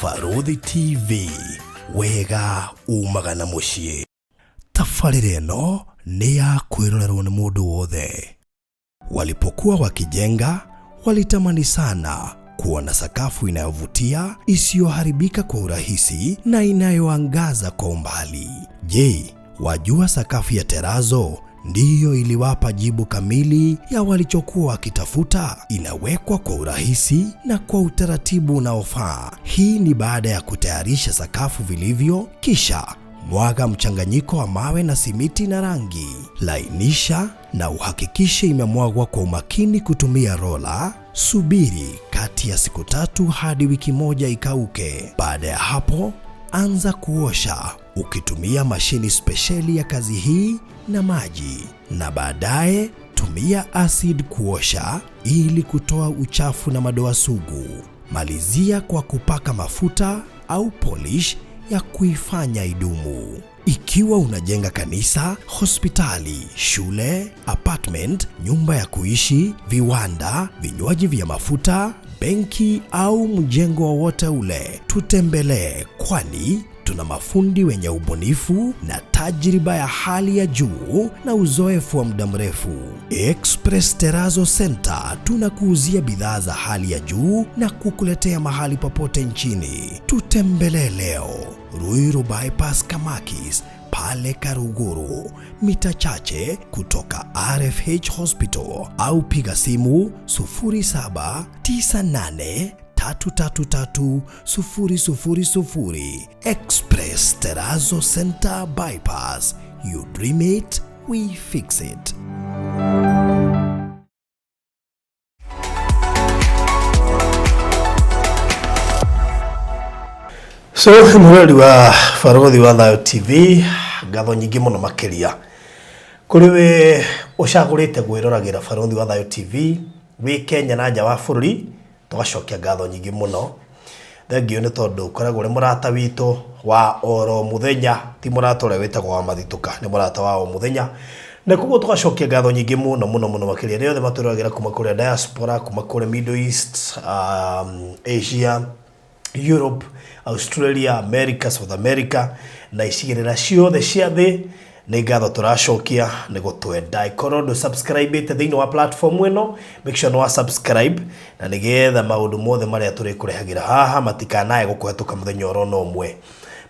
Farodhi TV, wega umaga na muciĩ. Tabarĩra ĩno nĩ ya kwĩrorerwo nĩ mũndũ wothe. Walipokuwa wakijenga, walitamani sana kuona sakafu inayovutia, isiyoharibika kwa urahisi na inayoangaza kwa umbali. Je, wajua sakafu ya terazo ndiyo iliwapa jibu kamili ya walichokuwa wakitafuta? Inawekwa kwa urahisi na kwa utaratibu unaofaa. Hii ni baada ya kutayarisha sakafu vilivyo, kisha mwaga mchanganyiko wa mawe na simiti na rangi. Lainisha na uhakikishe imemwagwa kwa umakini kutumia rola. Subiri kati ya siku 3 hadi wiki 1 ikauke. Baada ya hapo, anza kuosha ukitumia mashini spesheli ya kazi hii na maji, na baadaye tumia acid kuosha ili kutoa uchafu na madoa sugu. Malizia kwa kupaka mafuta au polish ya kuifanya idumu. Ikiwa unajenga kanisa, hospitali, shule, apartment, nyumba ya kuishi, viwanda, vinywaji vya mafuta, benki au mjengo wowote ule, tutembelee, kwani tuna mafundi wenye ubunifu na tajriba ya hali ya juu na uzoefu wa muda mrefu. Express Terazo Center tunakuuzia bidhaa za hali ya juu na kukuletea mahali popote nchini. Tutembelee leo, Ruiru Bypass Kamakis, pale Karuguru, mita chache kutoka RFH Hospital, au piga simu 0798 333 Express Terazo Center Bypass. You dream it, we fix it. So mweli wa Farodhi wa Thayo TV, ngatho nyingi muno makiria kuri we ucagurite gwiroragera Farodhi wa Thayo TV wi Kenya na nja wa bururi. Tugacokia ngatho nyingi muno. Thengio ni tondu koragwo ri murata witu wa oro muthenya, ti murata ure witagwo wa mathituka, ni murata wa o muthenya. Na kuguo tugacokia ngatho nyingi muno makiria ni othe maturagera kuma kuri diaspora, kuma kuri Middle East, Asia, Europe, Australia, America, South America na icigirira ciothe cia thi. Ni ngatho turacokia ni gutwenda. Ikorwo ndu subscribe ite thiini wa platform ino, make sure no wa subscribe na nigetha maundu mothe maria turi kurehagira haha matikanae gukuhetuka muthenya oro no mwe.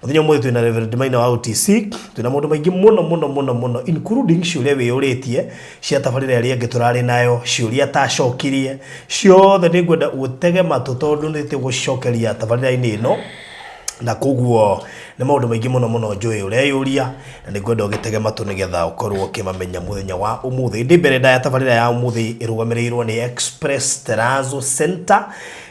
Muthenya umwe twina Reverend Maina wa OTC, twina maundu maingi muno including ciuria wiyuritie cia tabarira ria ngi turari nayo, ciuria tacokirie ciothe ni ngwenda utege matu tondu ni tigucokeria tabarira-ini ino. Na koguo ni maundu maingi muno njui uria yuria, na ni ngwenda ugitege matu nigetha ukorwo ukimamenya muthenya wa umuthi. Ndi mbere ya tabarira ya umuthi irugamirirwo ni Express Terazo Center.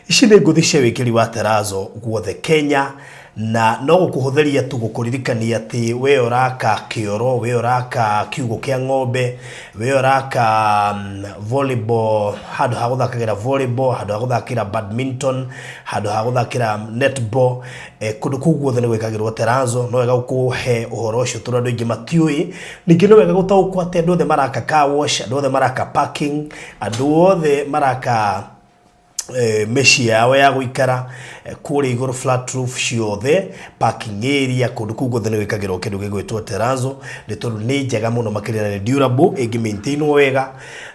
Ici ni nguthi cia wikiri wa terazo guothe Kenya, na no gukuhutheria tu gukuririkania ati we uraka kioro, we uraka kiugo kia ng'ombe, we uraka volleyball, handu ha guthakira volleyball, handu ha guthakira badminton, handu ha guthakira netball, kundu kuu guothe ni gwikagirwo terazo. No wega gukuhe uhoro ucio tondu andu aingi matiui. Ningi no wega gutaukwo ati andu othe maraka car wash, andu othe maraka parking, andu othe maraka meshi yawe ya guikara kuri iguru flat roof ciothe, parking area, kundu kuu guothe ni gwikagirwo kindu gigwitwo terazo. Ni tondu ni njega muno makiria, ni durable, igi maintain wega,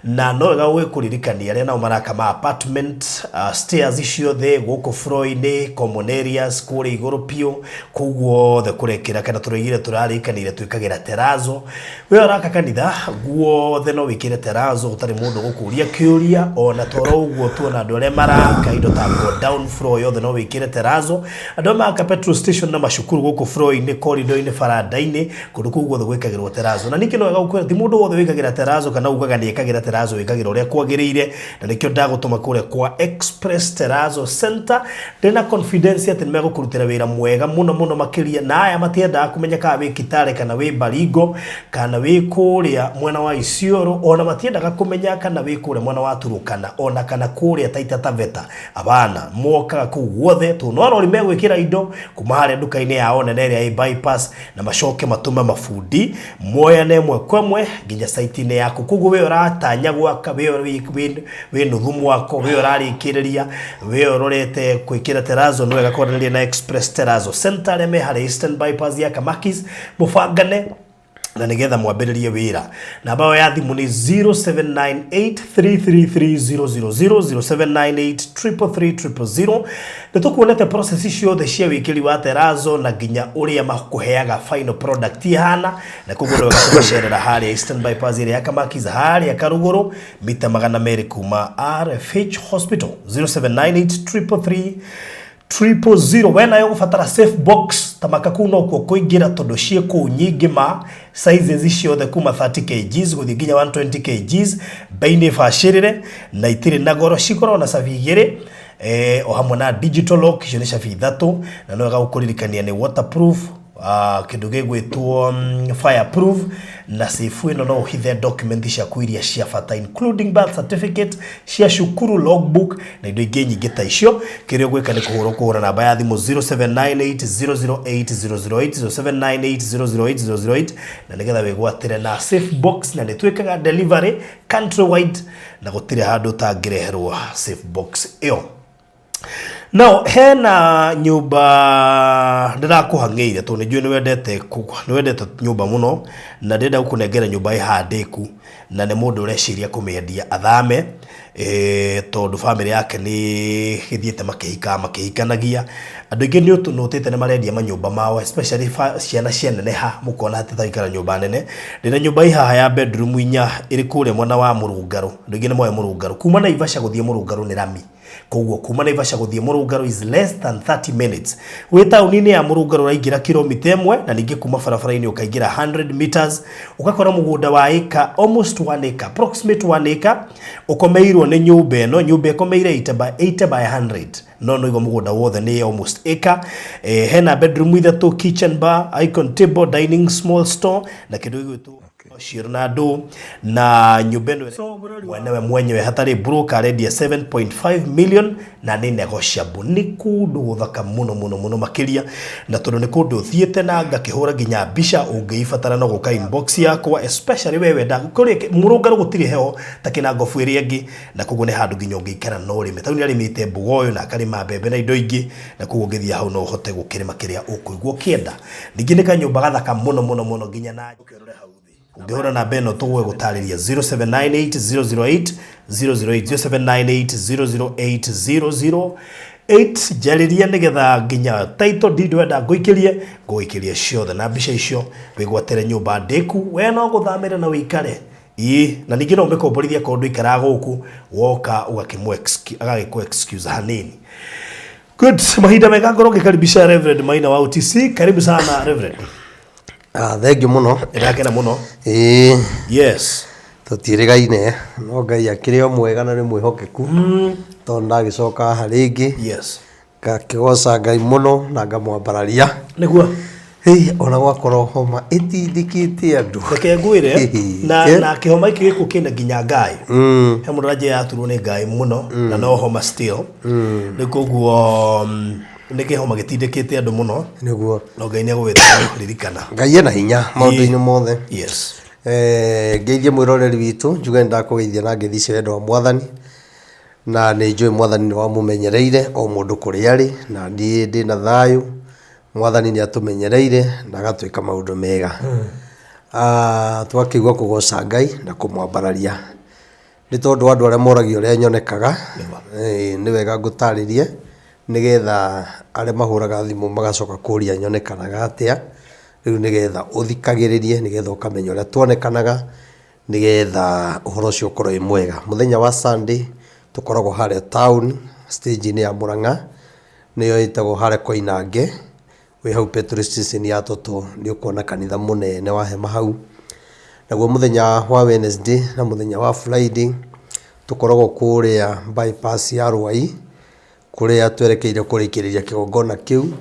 na no wega gwikuririkania aria nao maraka ma apartment, stairs ciothe guku floor-ini, common areas kuri iguru pio, kuguo the kurekira kana turigire turarikanire twikagira terazo. We uraka kanitha guothe no wikire terazo, utari mundu gukuria kiuria ona toro uguo tuona andu aria maraka indo ta go down floor yothe no wikire terazo. Andu maraka petrol station na mashukuru guku floor-ini, corridor-ini, farada-ini, kundu kuu guothe gwikagirwo terazo. Na ninki no wega gukwira ti mundu wothe wikagira terazo kana ugaga ni ikagira terazo wikagira uria kwagirire, na nikio ndagutuma kure kwa Express Terazo Center. Ndina confidence ati nimegukurutira wira mwega muno makiria, na aya matienda kumenya ka wi Kitale kana wi Baringo kana wi kuria mwena wa Isiolo, ona matienda kumenya kana wi kuria mwena wa Turukana, ona kana kuria Taita Taveta abana mwoka ku guothe tunora uri megwikira indo kuma hare nduka-ini yao nene ya bypass na macoke matume mafundi moya nemwe kwemwe nginya site-ini yaku kugu we uratanya gwaka we nuthumu wako we urarikiriria we urorete kwikira terazo no gakoraniria na Express Terazo Center reme hare Eastern Bypass ya Kamakis mufangane na nigetha mwambiririe wira namba yao ya thimu ni 0798333000 0798333000 nitukuonete process icio the cia wikiri wa Terazo na ginya uria makuheaga final product ihana na kuguo gakucerera hari Eastern Bypass area ya Kamakis hari ya Karuguru mita 200 kuma RFH Hospital 0798333000 wena yo gufatara safe box tamaka kuno kwa kuingira tondu cie ku nyingi ma sizes icio the kuma 30 kg guthi ginya 120 kg baini fashirire na itire na goro cikoro na savigire o hamwe na digital lock icio ni cabi ithatu na no gagukuririkania ni waterproof kindu gigwitwo fireproof na safe ino no hithe document cia kuiria cia fata including birth certificate cia shukuru logbook na indo ingi nyingi ta icio kirio gwika ni kuhura namba ya thimu 0798008008 0798008008 na nigetha wigwatire na safe box na nitwikaga delivery countrywide na gutire handu tangireherwo safe box iyo. Now hena nyumba ndirakuhangeire to nijue ni wendete nyumba muno na ndenda gukunengera nyumba ihandiku na ni mundu ureciria kumiendia athame tondu family yake ni githiete makihikanagia andu ingi ni utunutite ni marendia manyumba mao especially ciana cianeneha mukona ati thaikara nyumba nene ndina nyumba ihaha ya bedroom 4 iri kure mwena wa Murungaru andu ingi ni moyo Murungaru kuma na Ivasha guthie Murungaru ni rami koguo kuma na Ivasha guthie Murungaru is less than 30 minutes we taunini ya Murungaru raingira kilomita 1 na ningi kuma barabara-ini ukaingira 100 meters ukakora mugunda wa eka almost 1 acre approximate 1 acre ukomeirwo ni nyumba eno nyumba ikomeire 80 by 100 no igo mugunda wothe ni almost acre hena bedroom ithatu kitchen bar icon table dining small store na kindu gigwitwo Shirnado na nyubendo wenewe mwenyewe hatari broker ready ya 7.5 million na ni negotiable ni kundu thaka muno makiria na tondu ni kundu thiete na ngakihura ginya bisha ungeifatara no guka inbox yakwa especially wewe nda kuri Murungaru gutiri heo takina ngofu iri ingi na kugu ni handu ginya ungeikara no rime tauni ari mite mbugoyo na karima mbembe na indo ingi na kugu ngithia hau no hote gukirima kiria ukuigwo kienda ningi ni kanyumba gathaka muno ginya na ukirore hau ungehora na beno tuwe gutariria 0798008008 0798008008 jariria nigetha ginya title deed wenda nguikirie ciothe na mbica icio wigwatire nyumba ndeku we no guthamira na wikare na ningi no mekomborithia kondu ikara guku woka ugakimwe excuse hanini. Good, mahinda mega ngoro ngikaribisha Reverend Maina wa OTC. Karibu sana Reverend. Thank you muno. Irakena muno. Yes. Tutirigaine no Ngai akiri o mwega na ni mwihokeku. Tondu ndagicoka haringi. Yes. Ngakigoca Ngai muno na ngamwambararia. Niguo. Ona gwakorwo homa itindikite andu. Reke ngwire na kihoma iki giku kina ginya Ngai. He mundu raje yaturwo ni Ngai muno na no homa still. Nikuguo nige homa gitindikite andu muno niguo no Ngai ni agwita ririkana Ngai ena hinya maundu-ini mothe. Yes. Ngeithie mwiroreri witu njuge ndakugeithia na ngithice wendo wa Mwathani na ni njui Mwathani ni wamumenyereire o mundu kuri ari na ndi na thayu. Mwathani ni atumenyereire na agatwika maundu mega. Twakigwa kugoca Ngai na kumwambararia ni tondu andu aria moragio ria nyonekaga ni wega ngutaririe nigetha aria mahuraga thimu magacoka kuria nyonekanaga atia riu nigetha uthikagiririe nigetha ukamenya uria tuonekanaga nigetha uhoro ucio ukorwo wi mwega. Muthenya wa Sunday tukoragwo haria town stage ni ya Murang'a niyo itagwo haria Koinange we hau petrol station ya Toto ni ukuona kanitha munene wa hema hau. Naguo muthenya wa Wednesday na muthenya wa Friday tukoragwo kuria bypass ya Ruai kuria twerekeire kurikiriria kigongona kiu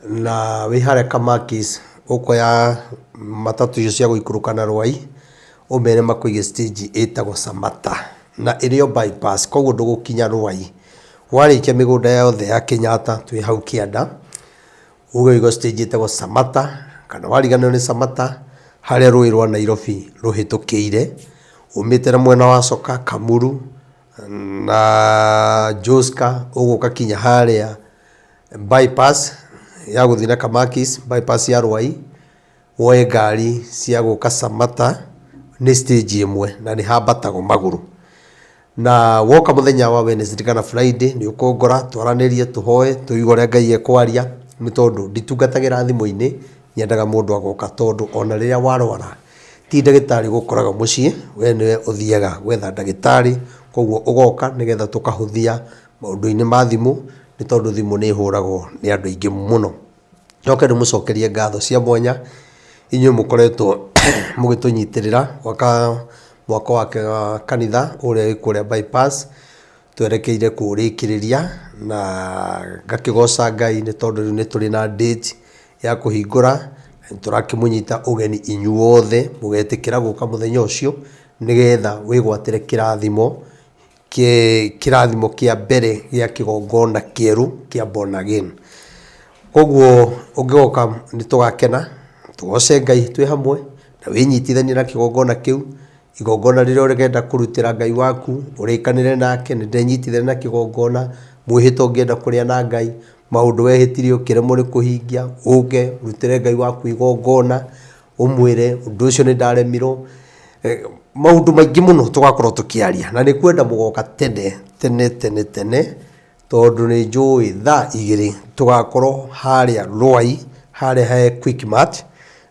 na wi haria Kamakis ukoya matatu icio cia guikurukana Ruai umere makuige stage itagwo Samata na irio bypass koguo ndugukinya Ruai warikia migunda yothe ya Kenyatta twi hau kianda ugo stage itagwo Samata kana wariganio ni Samata haria rui rwa Nairobi ruhitukiire umite na mwena wa Soka Kamuru na Joska uguka kinya haria bypass ya guthina Kamakis bypass ya Rwai woe ngari cia guka Samata ni stage imwe na ni habatago maguru na woka muthenya wa Wednesday kana Friday ni ukongora twaranirie tuhoe tuigore Ngai ekwaria ni tondu nditungatagira thimu-ini nyendaga mundu agoka tondu ona riria warwara ti ndagitari gukoraga mucii we niwe uthiaga gwetha ndagitari koguo ugoka nigetha tukahuthia maundu-ini ma thimu ni tondu thimu ni huragwo ni andu aingi muno njoke ndimucokerie ngatho cia mwanya inyuĩ mukoretwo mugitunyitirira mwaka wa kanitha uria ikuria bypass twerekeire kurikiriria na ngakigoca Ngai ni tondu ni turi na date ya kuhingura turakimunyita ugeni inyuothe mugetikira guka muthenya ucio nigetha wigwatire kirathimo kia mbere gia kigongona kieru kia born again koguo ungigoka ni tugakena tugoce Ngai twi hamwe na winyitithanie na kigongona kiu igongona riria urigenda kurutira Ngai waku urikanire nake ni ndenyitithanie na kigongona mwihito ungienda kuria na Ngai maundu wehitirio kiremo ni kuhingia uge rutire Ngai waku igongona umwire undu ucio ni ndaremirwo maundu maingi muno tugakorwo tukiaria na ni kwenda mugoka tene tondu ni njui thaa 2 tugakorwo haria Rwai haria he Quickmart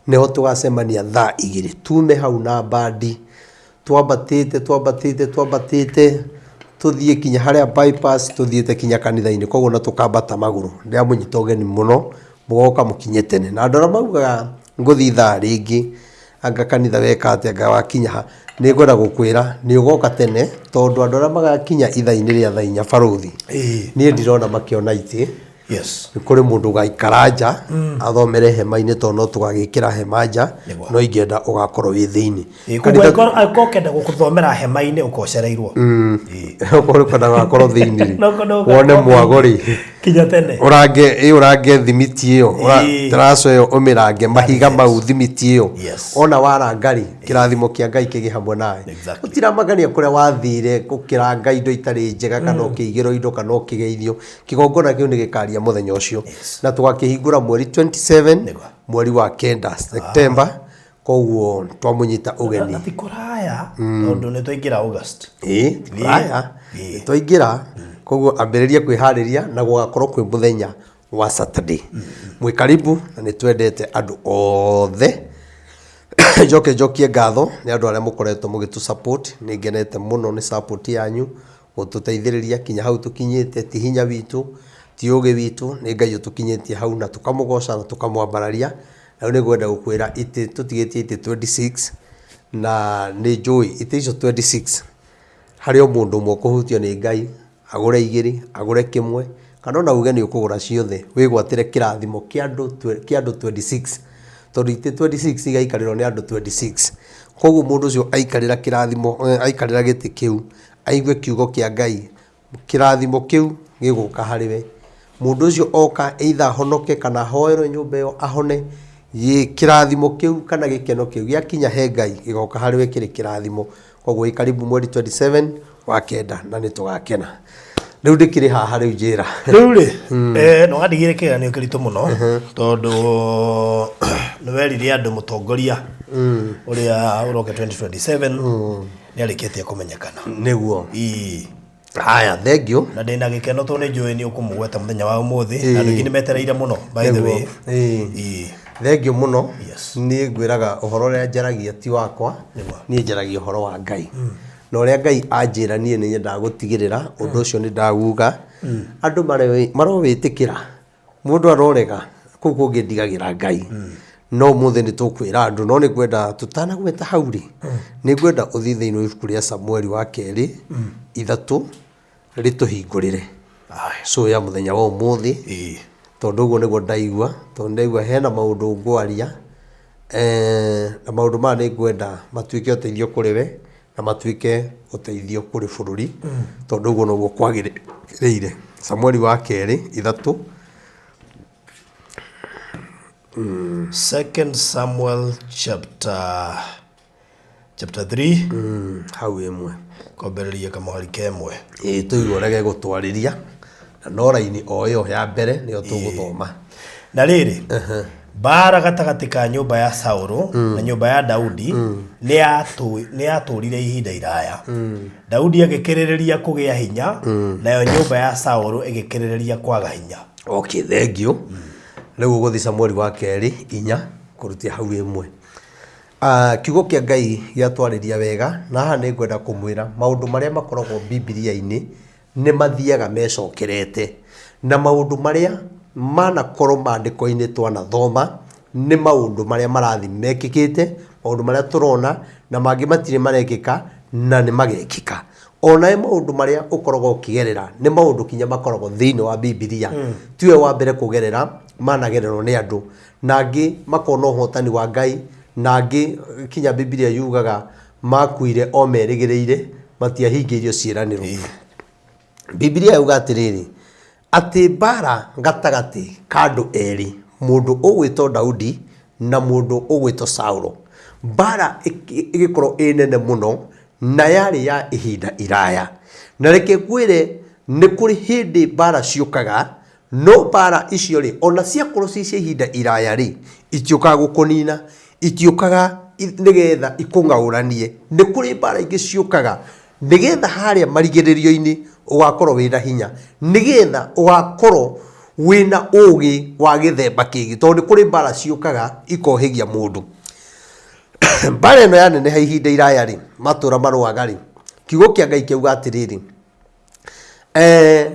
niho tugacemania thaa 2 tume hau na bandi twambatite tuthie kinya haria bypass tuthiete kinya kanitha-ini koguo na tukambata maguru ndia munyita ugeni muno mugoka mukinye tene na ndora maugaga nguthi thaa ringi anga kanitha weka atia anga wakinya ni ngwenda gukwira ni ugoka tene tondu andora magakinya itha-ini ria thaa 4 baruthi ni ndirona makiona iti yes ni kuri mundu gaikaraja athomere hema-ini tondu no tugagikira hema-nja no ingenda ugakorwo wi thiini kanitha akokenda gukuthomera hema-ini ukocereirwo ukore kana gakorwo thiini wone mwagori kinya tene urange thimiti iyo taraco iyo umirange mahiga mau thimiti iyo ona warangari kirathimo kia Ngai kigi hamwe nawe utiramagania kuria wathire gukiranga indo itari njega kana ukigiro indo kana ukigeithio kigongona kiu ni gikaria muthenya ucio na tugakihingura mweri 27 mweri wa 9 September koguo twamunyita ugeni na tikuraya tondu ni twaingira August kuraya twaingira koguo ambiriria kwihariria na gugakorwo kwi muthenya wa Saturday mwi karibu na ni twendete andu othe jokie ngatho ni andu aria mukoretwo mugitu support ni ngenete muno ni support yanyu gututeithiriria kinya hau tukinyite ti hinya witu ti uge witu ni Ngai utukinyitie hau na tukamugoca na tukamwambararia na ni gwenda gukwira iti tutigitie iti 26 na ni njui iti icio 26 hari o mundu umwe kuhutio ni Ngai agure 2 agure 1 kana na ugeni ukugura ciothe wigwatire kirathimo kia andu 26 tondu iti 26 igaikariro ni andu 26 koguo mundu ucio aikarira kirathimo aikarira giti kiu aigue kiugo kia Ngai kirathimo kiu giguka hariwe mundu ucio oka either honoke kana hoero nyumba yo ahone ye kirathimo kiu kana gikeno kiu giakinya he Ngai gigoka hariwe kiri kirathimo koguo ikaribu mweri 27 wa kenda na ni tugakena riu ndikiri haha riu njira riu ri no gadigire kiganio kiritu muno tondu no werire andu mutongoria uria uroke 2027 ni arikitie kumenyekana niguo haya thengio na ndina gikeno to ni njui ni ukumugweta muthenya wa umuthi na ndu ngini metereire muno by the way thengio muno ni ngwiraga uhoro uria njaragia ti wakwa ni njaragia uhoro wa Ngai no ria Ngai anjira nie ni nyenda gutigirira undu ucio ni ndaguga andu marowitikira mundu arorega kuu kungi ndigagira Ngai no muthe ni tukwira andu no ni gwenda tutana gweta hauri ni gwenda uthi thiini ibuku ria Samueli wa 2 3 rituhingurire so ya muthenya wa umuthi tondu uguo niguo ndaigua tondu ndaigua hena maundu ngwaria na maundu ma ni gwenda matuike uteithio kuri we na matuike uteithio kuri bururi tondu guo noguo kwagiriire. Samueli wa keri 3 2 Samuel chapter 3 hau imwe kwambĩrĩria kamũhari kemwe tuigorege gutwariria na no raini oyo ya mbere niyo tuguthoma. Na rĩrĩ bara gatagatĩ ka nyũmba ya Saũlũ na nyũmba ya Daudi nĩ yatũrire ihinda iraya. Daudi agĩkĩrĩrĩria kũgĩa hinya nayo nyũmba ya Saũlũ ĩgĩkĩrĩrĩria kwaga hinya. Okay, thank you. Rĩu gũthi Samueli wa keri 4 kũrutia hau imwe. Kiugo kĩa Ngai gĩatwarĩria wega na haha nĩ ngwenda kũmwĩra maũndũ marĩa makoragwo Biblia-inĩ nĩ mathiaga mecokerete, na maũndũ marĩa manakorwo maandĩko-inĩ twanathoma nĩ maũndũ marĩa marathi mekĩkĩte, maũndũ marĩa tũrona na mangĩ matirĩ marekĩka na nĩ magekĩka. Ona maũndũ marĩa ũkoragwo ũkĩgerera nĩ maũndũ kinya makoragwo thĩinĩ wa Biblia. Tiwe wa mbere kũgerera, managererwo nĩ andũ, na angĩ makona ũhotani wa Ngai, na angĩ kinya Biblia yugaga makuire o merĩgĩrĩire matiahingĩirio ciĩranĩro. Biblia yuga atĩrĩrĩ atĩ mbara gatagatĩ ka andũ erĩ, mũndũ ũgwĩtwo Daudi na mũndũ ũgwĩtwo Saũlũ, mbara ĩgĩkorwo ĩ nene mũno na yarĩ ya ihinda iraya. Na reke ngwĩre nĩ kũrĩ hĩndĩ mbara ciũkaga, no mbara icio rĩ ona ciakorwo ci cia ihinda iraya rĩ itiũkaga gũkũnina, itiũkaga nĩgetha ikũng'aũranie. Nĩ kũrĩ mbara ingĩ ciũkaga nĩgetha harĩa marigĩrĩrio-inĩ ũgakorwo wĩna hinya, nĩgetha ũgakorwo wĩna ũgĩ wa gĩthemba kĩngĩ, tondũ kũrĩ mbara ciũkaga ikohĩgia mũndũ. Mbara ĩno yaneneha ihinda iraya rĩ, matũra marũaga rĩ, kiugo kĩa Ngai kiuga atĩrĩrĩ,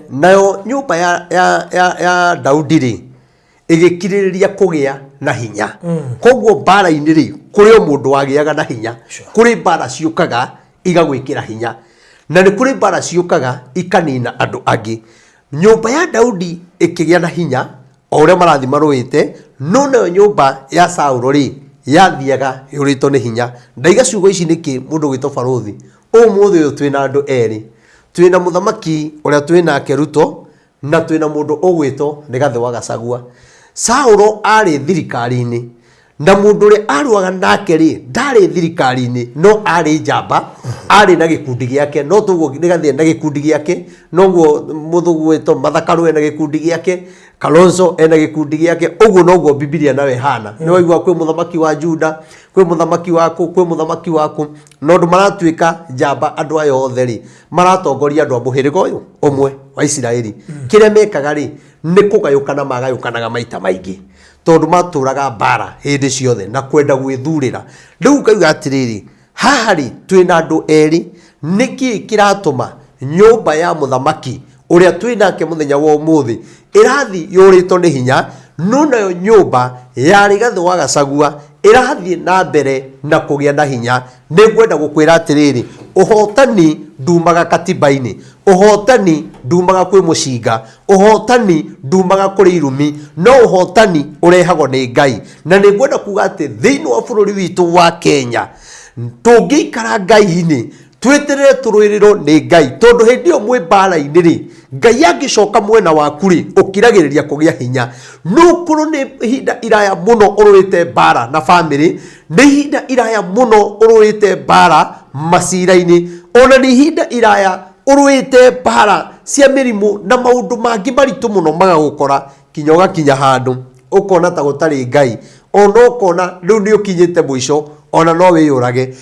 nayo nyũmba ya Daudi rĩ ĩgĩkirĩrĩria kũgĩa na hinya. Koguo mbara-inĩ rĩ kũrĩ o mũndũ wagĩaga na hinya, kũrĩ mbara ciũkaga igagwĩkĩra hinya, na nĩ kũrĩ mbara ciũkaga ikanina andũ angĩ. Nyũmba ya Daudi ĩkĩgĩa na hinya o ũrĩa marathi marũĩte, no nayo nyũmba ya Saũlũ rĩ yathiaga yũrĩtwo nĩ hinya. Ndaiga ciugo ici nĩkĩ mũndũ gwĩtwo Barũthi? Ũmũthĩ ũyũ twĩna andũ erĩ, twĩna mũthamaki ũrĩa twĩnake Ruto na twĩna mũndũ ũgwĩtwo Rigathĩ wa Gachagua. Saũlũ arĩ thirikari-inĩ na mũndũ ũrĩa arũaga nake rĩ ndarĩ thirikari-inĩ, no arĩ njamba, arĩ na gĩkundi gĩake. No toguo Rigathĩ na gĩkundi gĩake, noguo mũthũngũ wĩtwo Mathakarũ ena gĩkundi gĩake, Kalonzo ena gĩkundi gĩake. Ũguo noguo Biblia nawe hana. Nĩ waigua kwĩ mũthamaki wa Juda, kwĩ mũthamaki waku, kwĩ mũthamaki waku, na ũndũ maratuĩka njamba andũ aya othe rĩ maratongoria andũ a mũhĩrĩga ũyũ ũmwe wa Isiraeli. Kĩrĩa mekaga rĩ nĩ kũgayũkana, magayũkanaga maita maingĩ tondũ matũraga mbara hĩndĩ ciothe na kwenda gwĩthurĩra. Rĩu ngauga atĩrĩrĩ, haha rĩ twĩna andũ erĩ, nĩkĩ kĩratũma nyũmba ya mũthamaki ũrĩa twĩnake mũthenya wa ũmũthĩ ĩrathi yũrĩtwo nĩ hinya, no nayo nyũmba ya Rigathĩ wa Gachagua ĩrathiĩ na mbere na kũgĩa na hinya? Nĩ ngwenda gũkwĩra atĩrĩrĩ, ũhotani ndumaga katiba-inĩ, ũhotani ndumaga kwĩ mũcinga, ũhotani ndumaga kũrĩ irumi, no ũhotani ũrehagwo nĩ Ngai. Na nĩ ngwenda kuga atĩ thĩinĩ wa bũrũri witũ wa Kenya tũngĩikara Ngai-inĩ tweterere tũrũĩrĩrwo nĩ Ngai, tondũ hĩndĩ ĩyo mwĩ mbara-inĩ rĩ Ngai angĩcoka mwena waku rĩ ũkiragĩrĩria kũgĩa hinya. No ũkorwo nĩ ihinda iraya mũno ũrũĩte mbara na bamĩrĩ, nĩ ihinda iraya mũno ũrũĩte mbara macira-inĩ, ona nĩ ihinda iraya ũrũĩte mbara cia mĩrimũ na maũndũ mangĩ maritũ mũno magagũkora, kinya ũgakinya handũ ũkona ta gũtarĩ Ngai, ona ũkona rĩu nĩ ũkinyĩte mũico, ona no wĩyũrage.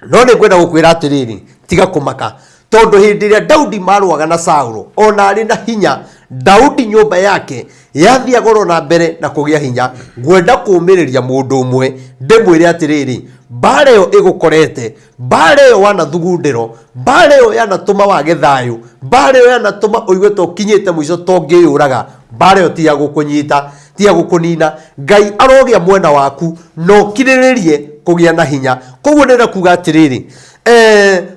No nĩ ngwenda gũkwĩra atĩrĩrĩ, tiga kũmaka, tondũ hĩndĩ ĩrĩa Daudi marũaga na Saũlũ ona arĩ na hinya, Daudi nyũmba yake yathiagoro na mbere na kũgĩa hinya. Ngwenda kũũmĩrĩria mũndũ ũmwe ndĩmwĩre atĩrĩrĩ, mbara ĩyo ĩgũkorete, mbara ĩyo wanathugundĩrwo, mbara ĩyo yanatũma wage thayũ, mbara ĩyo yanatũma ũigue ta ũkinyĩte mũico ta ũngĩyũraga, mbara ĩyo ti ya gũkũnyita, ti ya gũkũnina. Ngai arogĩa mwena waku na ũkirĩrĩrie kũgĩa na hinya. Koguo nĩ kuga atĩrĩrĩ,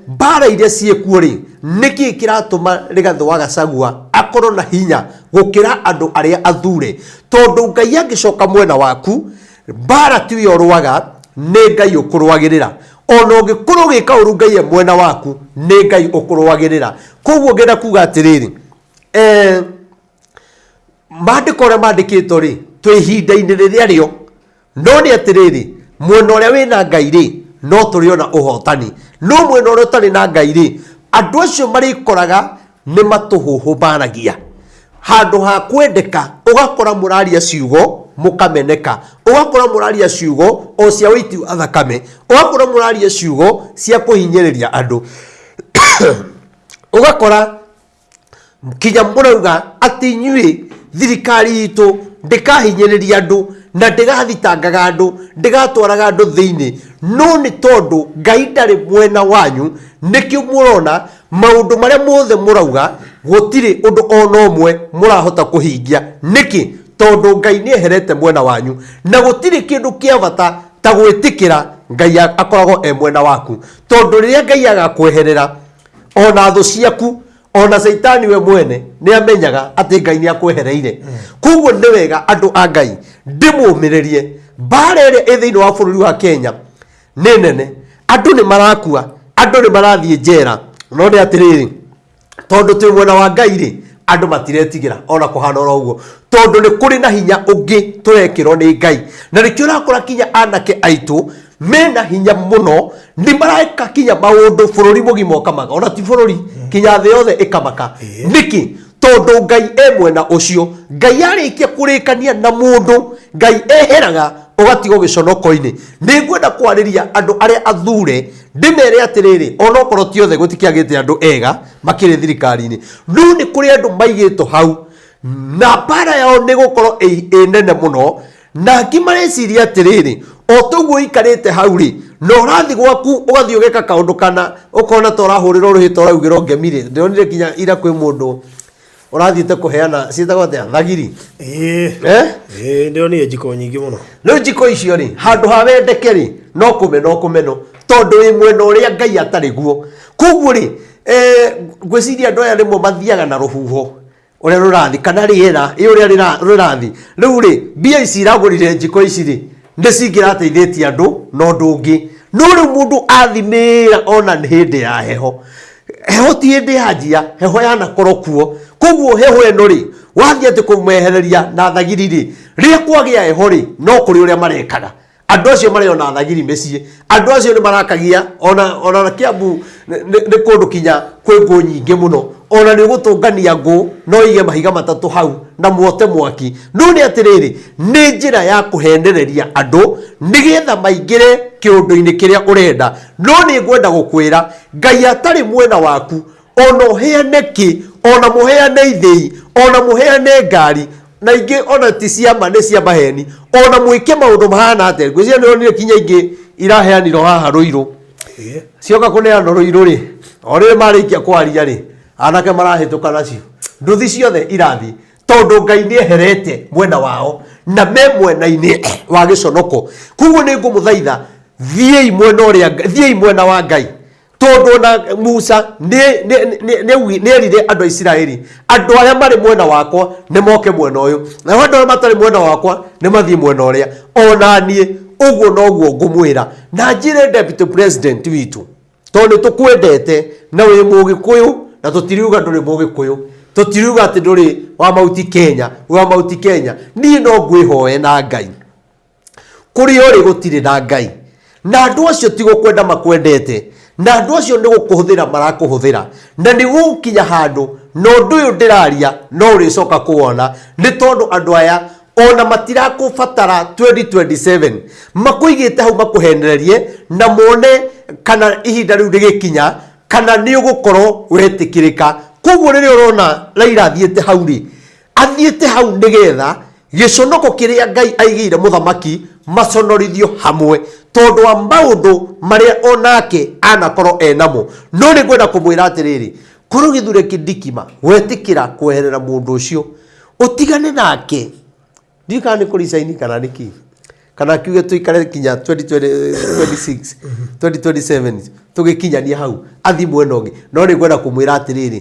mbara iria ciĩkuo rĩ nĩkĩ kĩratũma Rigathĩ wa Gachagua akorwo na hinya gũkĩra andũ arĩa athure? Tondũ Ngai angĩcoka mwena waku, mbara ti we ũrũaga, nĩ Ngai ũkũrũagĩrĩra. Ona ũngĩkorwo ũgĩka ũru Ngai mwena waku nĩ Ngai ũkũrũagĩrĩra. Koguo ngenda kuga atĩrĩrĩ, maandĩko ũrĩa maandĩkĩtwo rĩ, twĩ ihinda-inĩ rĩrĩa rĩo, no nĩ atĩrĩrĩ, mwena ũrĩa wĩna Ngai rĩ, no tũrĩona ũhotani. No mwena ũrĩa ũtarĩ na Ngai rĩ, andũ acio marĩkoraga nĩ matũhũhũmanagia. Handũ ha kwendeka ũgakora mũraria ciugo mũkameneka, ũgakora mũraria ciugo o cia ũiti wa thakame, ũgakora mũraria ciugo cia kũhinyĩrĩria andũ. Ũgakora kinya mũrauga atĩ inyuĩ thirikari itũ ndĩkahinyĩrĩria andũ na ndĩgathitangaga andũ, ndĩgatwaraga andũ thĩinĩ. No nĩ tondũ Ngai ndarĩ mwena wanyu, nĩkĩo mũrona maũndũ marĩa mothe mũrauga gũtirĩ ũndũ ona ũmwe mũrahota kũhingia. Nĩkĩ? Tondũ Ngai nĩ eherete mwena wanyu, na gũtirĩ kĩndũ kĩa bata ta gwĩtĩkĩra Ngai akoragwo mwena waku. Tondũ rĩrĩa Ngai agakweherera, ona thũ ciaku, ona Saitani we mwene nĩ amenyaga atĩ Ngai nĩ akwehereire. Koguo nĩ wega andũ a Ngai ndĩmũmĩrĩrie. Mbara ĩrĩa ĩ thĩinĩ wa bũrũri wa Kenya nĩ nene, andũ nĩ marakua, andũ nĩ marathiĩ njera. No nĩ atĩrĩrĩ, tondũ twĩ mwena wa Ngai rĩ, andũ matiretigĩra ona kũhana oro ũguo, tondũ nĩ kũrĩ na hinya ũngĩ tũrekĩrwo nĩ Ngai. Na nĩkĩo ũrakora kinya anake aitũ mena hinya mũno, nĩ mareka kinya maũndũ bũrũri mũgima ũkamaka, ona ti bũrũri, kinya thĩ yothe ĩkamaka. Nĩkĩ? Tondũ Ngai mwena ũcio. Ngai arĩkia kũrĩkania na mũndũ, Ngai eheraga ũgatigwo gĩconoko-inĩ. Nĩ ngwenda kwarĩria andũ arĩa athure, ndĩmere atĩrĩrĩ, ona okorwo ti othe gũtikĩagĩte andũ ega makĩrĩ thirikari-inĩ, no nĩ kũrĩ andũ maigĩtwo hau na mbara yao nĩ gũkorwo ĩ nene mũno, na angĩ mareciria atĩrĩrĩ, o toguo ikarĩte hau rĩ, na ũrathi gwaku ũgathiĩ ũgeka kaũndũ kana ũkona ta ũrahũrĩrwo rũhĩ ta ũraugĩrwo ngemi rĩ. Ndĩronire kinya ira kwĩ mũndũ ũrathiĩte kũheana ciĩtagwo atĩa, thagiri. Ndĩronire njiko nyingĩ mũno. Rĩu njiko icio rĩ, handũ ha wendeke rĩ, no kũmeno, tondũ wĩ mwena ũrĩa Ngai atarĩ guo. Koguo rĩ, ngwĩciria andũ aya rĩmwe mathiaga na rũhuho ũrĩa rũrathi kana rĩera ũrĩa rũrathi. Rĩu rĩ, mbia ici iragũrire njiko ici rĩ, nĩ cingĩrateithĩtie andũ na ũndũ ũngĩ. No rĩu mũndũ athimĩra ona nĩ hĩndĩ ya heho. Heho ti hĩndĩ ya njia, heho yanakorwo kuo. Koguo heho ĩno rĩ, wathiĩ atĩ kũmehereria na thagiri rĩ, rĩrĩa kwagĩa heho rĩ, no kũrĩ ũrĩa marekaga. Andũ acio marĩ ona thagiri mĩciĩ, andũ acio nĩ marakagia ona Kiambu nĩ kũndũ kinya kwĩ ngũ nyingĩ mũno, ona nĩ gũtũngania ngũ no ige mahiga matatũ hau na muote mwaki. No nĩ atĩrĩrĩ, nĩ njĩra ya kũhendereria andũ nĩgetha maingĩre kĩũndũ-inĩ kĩrĩa ũrenda. No nĩ ngwenda gũkwĩra, Ngai atarĩ mwena waku, ona ũheane kĩ, ona mũheane ithĩi, ona mũheane ngari, na ingĩ ona ti ciama nĩ cia maheni, ona mwĩke maũndũ mahana atĩa. Ngwĩciria nĩ onire kinya ingĩ iraheanirwo haha Rũirũ, cioka kũneanwo Rũirũ rĩ, o rĩrĩ marĩkia kwaria rĩ, anake marahĩtũka nacio, nduthi ciothe irathiĩ, tondũ Ngai nĩ eherete mwena wao na me mwena-inĩ wa gĩconoko. Koguo nĩ ngũmũthaitha, thiĩi mwena wa Ngai, tondũ na Musa nĩ erire andũ a Isiraeli, andũ arĩa marĩ mwena wakwa nĩ moke mwena ũyũ, na andũ arĩa matarĩ mwena wakwa nĩ mathiĩ mwena ũrĩa. Ona niĩ ũguo noguo ngũmwĩra, na njĩre Deputy President witũ, tondũ nĩ tũkwendete na wĩ Mũgĩkũyũ, na tũtiriuga ndũrĩ Mũgĩkũyũ, tũtiriuga atĩ ndũrĩ wa Mount Kenya, wa Mount Kenya. Niĩ no ngwĩhoe na Ngai, kũrĩa ũrĩ gũtirĩ na Ngai, na andũ acio ti gũkwenda makwendete, na andũ acio nĩ gũkũhũthĩra marakũhũthĩra, na nĩ gũkinya handũ na ũndũ ũyũ ndĩraria no ũrĩcoka kuona, nĩ tondũ andũ aya ona matirakũbatara 2027, makũigĩte hau makũhendererie na mone kana ihinda rĩu rĩgĩkinya kana nĩ ũgũkorwo wetĩkĩrĩka. Koguo rĩrĩa ũrona Raila athiĩte hau rĩ, athiĩte hau nĩgetha gĩconoko kĩrĩa Ngai aigĩire mũthamaki maconorithio hamwe, tondũ wa maũndũ marĩa onake anakorwo enamo. No nĩ ngwenda kũmwĩra atĩrĩrĩ, kũrĩ Gĩthure Kĩndikima gwetĩkĩra kweherera mũndũ ũcio, ũtigane nake. Ndiũĩ kana nĩ kũricaini kana nĩkĩ, kana kiuge tũikare kinya 2026 2027 tũgĩkinyania hau athi mwena ũngĩ. No nĩ ngwenda kũmwĩra atĩrĩrĩ,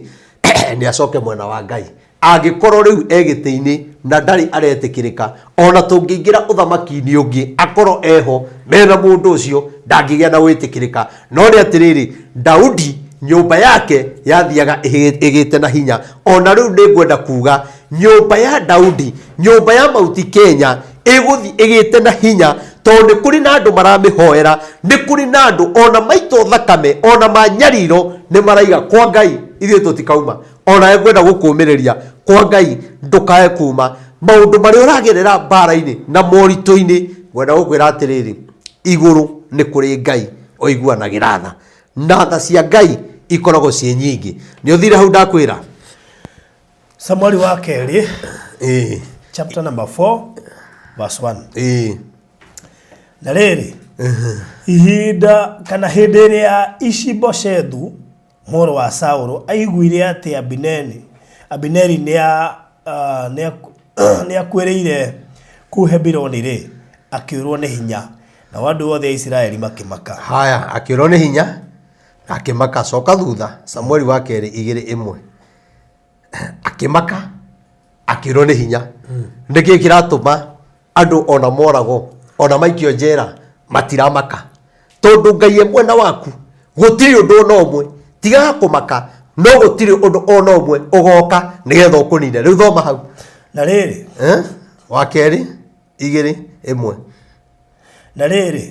nĩ acoke mwena wa Ngai. Angĩkorwo rĩu egĩtĩ-inĩ na ndari aretikirika ona tungĩingĩra ũthamaki-inĩ ũngĩ akorwo eho mena mũndũ ũcio ndangĩgĩa na gwĩtĩkĩrĩka no nĩ atĩrĩrĩ Daudi nyũmba yake yathiaga ĩgĩte na hinya ona rĩu nĩ ngwenda kuga nyũmba ya Daudi nyũmba ya Mount Kenya ĩgũthi ĩgĩte na hinya tondũ kũrĩ na andũ maramĩhoera nĩ kũrĩ na andũ ona maitwo thakame ona manyariro nĩ maraiga kwa Ngai ithuĩ tũtikauma ona ngwenda gũkũmĩrĩria kwa Ngai ndũkae kuma maũndũ marĩa ũragerera mbara-inĩ na moritũ-inĩ ngwenda gũkwĩra atĩrĩrĩ igũrũ nĩ kũrĩ Ngai oiguanagĩra tha na tha cia Ngai ikoragwo ciĩ nyingĩ nĩ ũthire hau ndakwĩra Samueli wa kerĩ chapter number 4 verse 1 na rĩrĩ ihinda kana hĩndĩ ĩrĩa Ishiboshethu mũrũ wa Saũlũ aiguire atĩ Abineri nĩ akuĩrĩire kũu Hebironi-rĩ akĩũrwo nĩ hinya na andũ othe a Isiraeli makĩmaka. Haya akĩũrwo nĩ hinya akĩmaka coka thutha Samueli wa kerĩ 2:1 akĩmaka akĩũrwo nĩ hinya nĩkĩ kĩratũma andũ ona moragwo ona maikio njera matiramaka tondũ Ngai e mwena waku gũtirĩ ũndũ ona ũmwe tigaga kũmaka no gũtirĩ ũndũ ona ũmwe ũgoka nĩgetha ũkũnine rĩu thoma hau na rĩrĩ wa kerĩ 2:1 na rĩrĩ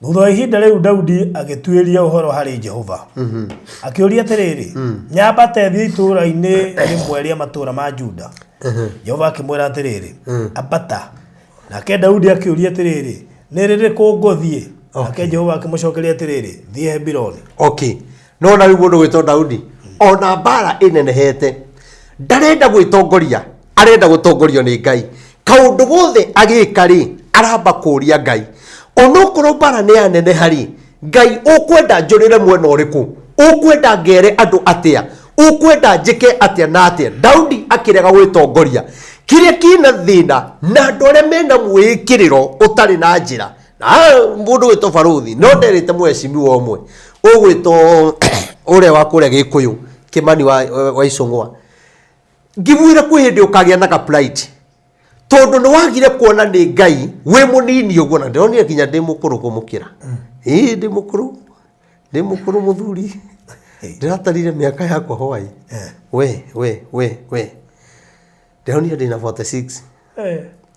thutha wa ihinda rĩu Daudi agĩtuĩria ũhoro harĩ Jehova akĩũria atĩrĩrĩ nyambate thiĩ itũũra-inĩ rĩmwe rĩa matũũra ma Juda Jehova akĩmwĩra atĩrĩrĩ ambata nake Daudi akĩũria atĩrĩrĩ nĩ rĩrĩkũ ngũthiĩ nake Jehova akĩmũcokeria atĩrĩrĩ thiĩ Hebironi. Okay no na rĩu mũndũ gwĩtwo Daudi ona mbara ĩnenehete ndarenda gwĩtongoria arenda gũtongorio nĩ Ngai kaũndũ gothe agĩka rĩ aramba kũria Ngai onokorwo mbara nĩ yaneneha rĩ Ngai ũkwenda njũrĩre mwena ũrĩkũ ũkwenda ngere andũ atĩa ũkwenda njĩke atĩa na atĩa Daudi akĩrega gwĩtongoria kĩrĩa kĩna thĩna na andũ arĩa mena mwĩkĩrĩro ũtarĩ na njĩra na mũndũ gwĩtwo Baruthi no nderĩte mwecimiwa ũmwe ũgwĩtwo ũrĩa wa kũrĩa Gĩkũyũ Kĩmani wa Icũng'wa ngĩmwĩra kwĩ hĩndĩ ũkagĩa na pride tondũ nĩ wagire kuona nĩ Ngai wĩ mũnini ũguo na ndĩronire kinya ndĩ mũkũrũ kũmũkĩra ndĩ mũkũrũ mũthuri ndĩratarire mĩaka yakwa hwaĩ we ndĩronire ndĩ na 46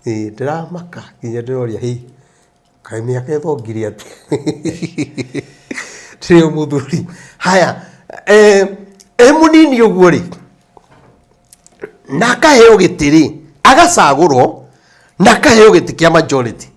ndĩramaka kinya ndĩroria hĩ kaĩ mĩaka ĩthongire atĩ ndĩrĩ mũthuri haya mũnini ũguo rĩ na akaheo gĩtĩ agacagũrwo na akaheo gĩtĩ kĩa majority